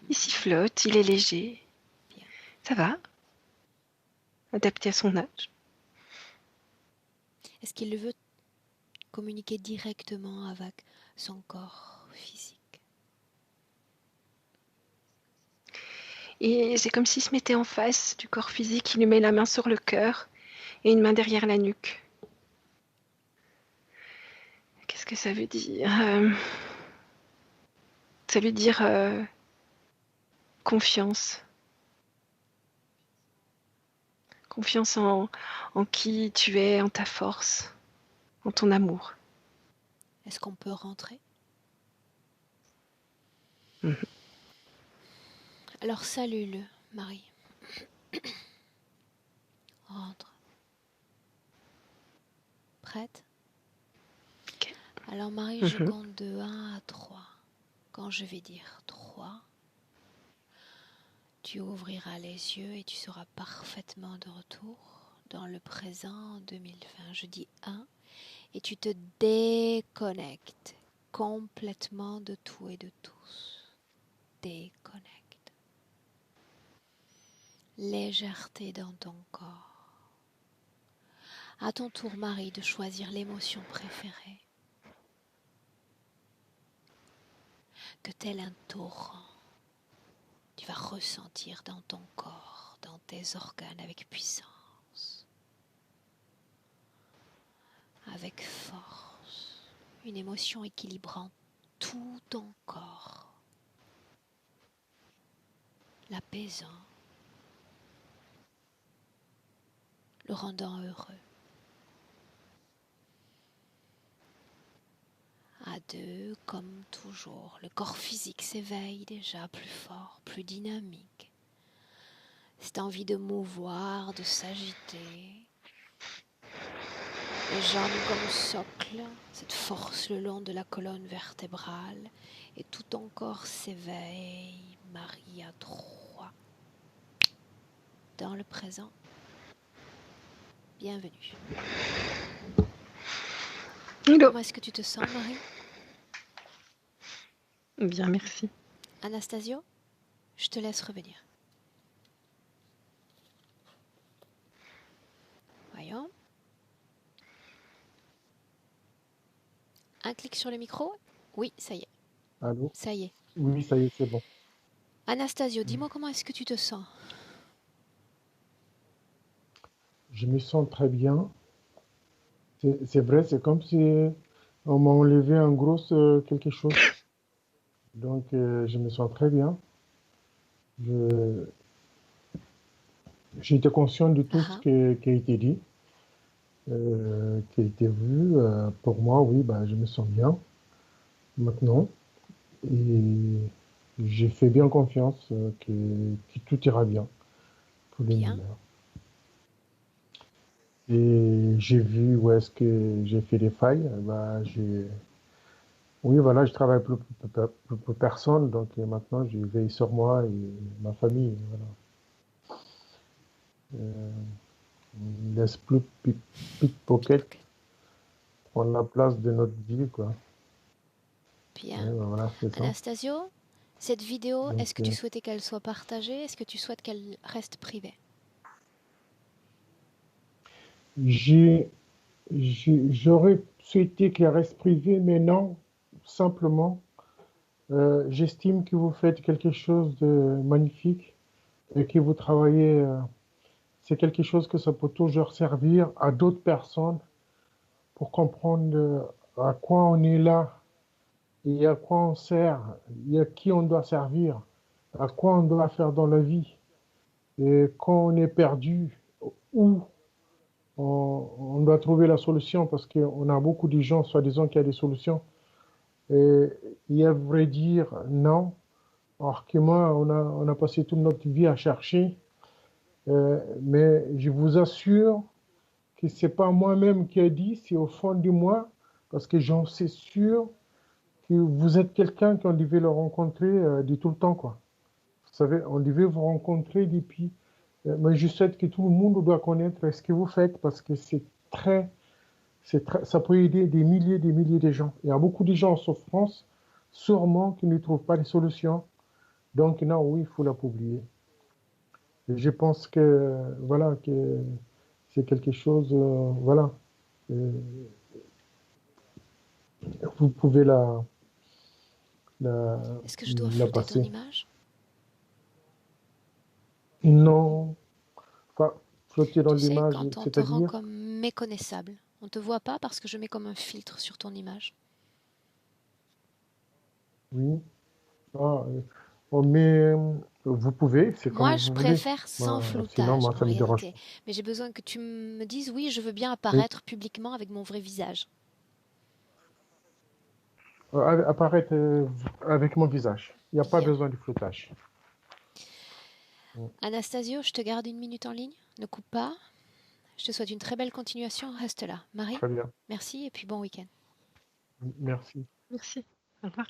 Il sifflote, il est léger. Bien. Ça va. Adapté à son âge. Est-ce qu'il veut communiquer directement avec son corps physique? Et c'est comme s'il se mettait en face du corps physique, il lui met la main sur le cœur et une main derrière la nuque. Qu'est-ce que ça veut dire Ça veut dire confiance. Confiance en qui tu es, en ta force, en ton amour. Est-ce qu'on peut rentrer? Mhm. Alors salue-le, Marie. Rentre. Prête? Ok. Alors Marie, je Mhm. compte de 1 à 3. Quand je vais dire 3, tu ouvriras les yeux et tu seras parfaitement de retour dans le présent 2020. Je dis 1 et tu te déconnectes complètement de tout et de tous. Déconnecte. Légèreté dans ton corps. À ton tour, Marie, de choisir l'émotion préférée. Que tel un torrent, tu vas ressentir dans ton corps, dans tes organes avec puissance, avec force, une émotion équilibrant tout ton corps, l'apaisant, le rendant heureux. À 2, comme toujours, le corps physique s'éveille déjà plus fort, plus dynamique. Cette envie de mouvoir, de s'agiter. Les jambes comme socle, cette force le long de la colonne vertébrale. Et tout ton corps s'éveille. Marie à 3. Dans le présent. Bienvenue. Hello. Comment est-ce que tu te sens, Marie? Bien, merci. Anastasio, je te laisse revenir. Voyons. Un clic sur le micro. Oui, ça y est. Allô? Ça y est. Oui, ça y est, c'est bon. Anastasio, dis-moi comment est-ce que tu te sens? Je me sens très bien. C'est vrai, c'est comme si on m'a enlevé un gros quelque chose. Donc, je me sens très bien. Je, j'ai été conscient de tout Ah ce ah, qui a été dit, qui a été vu. Pour moi, oui, bah, je me sens bien maintenant. Et j'ai fait bien confiance que tout ira bien pour le bien, meilleur. Et j'ai vu où est-ce que j'ai fait des failles. Bah, oui, voilà, je travaille pour personne, donc maintenant je veille sur moi et ma famille. Voilà. On ne laisse plus pickpocket pickpocket. prendre la place de notre vie, quoi. Ouais, Bien. bah voilà, c'est ça. Anastasio, cette vidéo, Donc, est-ce que tu souhaitais qu'elle soit partagée? Est-ce que tu souhaites qu'elle reste privée? j'ai, j'aurais souhaité qu'elle reste privée, mais non, simplement, j'estime que vous faites quelque chose de magnifique et que vous travaillez. C'est quelque chose que ça peut toujours servir à d'autres personnes pour comprendre à quoi on est là et à quoi on sert et à qui on doit servir, à quoi on doit faire dans la vie. Et quand on est perdu, où on doit trouver la solution parce qu'on a beaucoup de gens, soi-disant, qui a des solutions. Et à vrai dire, non. Alors que moi, on a passé toute notre vie à chercher. Mais je vous assure que ce n'est pas moi-même qui ai dit, c'est au fond de moi, parce que j'en suis sûr que vous êtes quelqu'un qu'on devait le rencontrer de tout le temps, quoi. Vous savez, on devait vous rencontrer depuis. Mais je souhaite que tout le monde doit connaître ce que vous faites parce que très, ça peut aider des milliers de gens. Il y a beaucoup de gens en souffrance, sûrement qui ne trouvent pas de solution. Donc, non, oui, il faut la publier. Et je pense que, voilà, que c'est quelque chose, voilà, euh, vous pouvez la, Est-ce que je dois la flouter ton passer. image? Non, enfin, flotter dans Tu sais, l'image, quand on te rend c'est-à-dire, comme méconnaissable, on te voit pas parce que je mets comme un filtre sur ton image. oui. Ah, on met, vous pouvez, c'est comme Moi, je vous voulez. préfère sans Sinon, floutage moi, en ça me dérange réalité. Mais j'ai besoin que tu me dises oui, je veux bien pas. Oui. apparaître publiquement avec mon vrai visage. Apparaître avec mon visage. Il n'y a pas Bien. besoin de floutage. Anastasio, je te garde une minute en ligne. Ne coupe pas. Je te souhaite une très belle continuation. Reste là. Marie, Très bien. merci et puis bon week-end. Merci. Merci. Au revoir.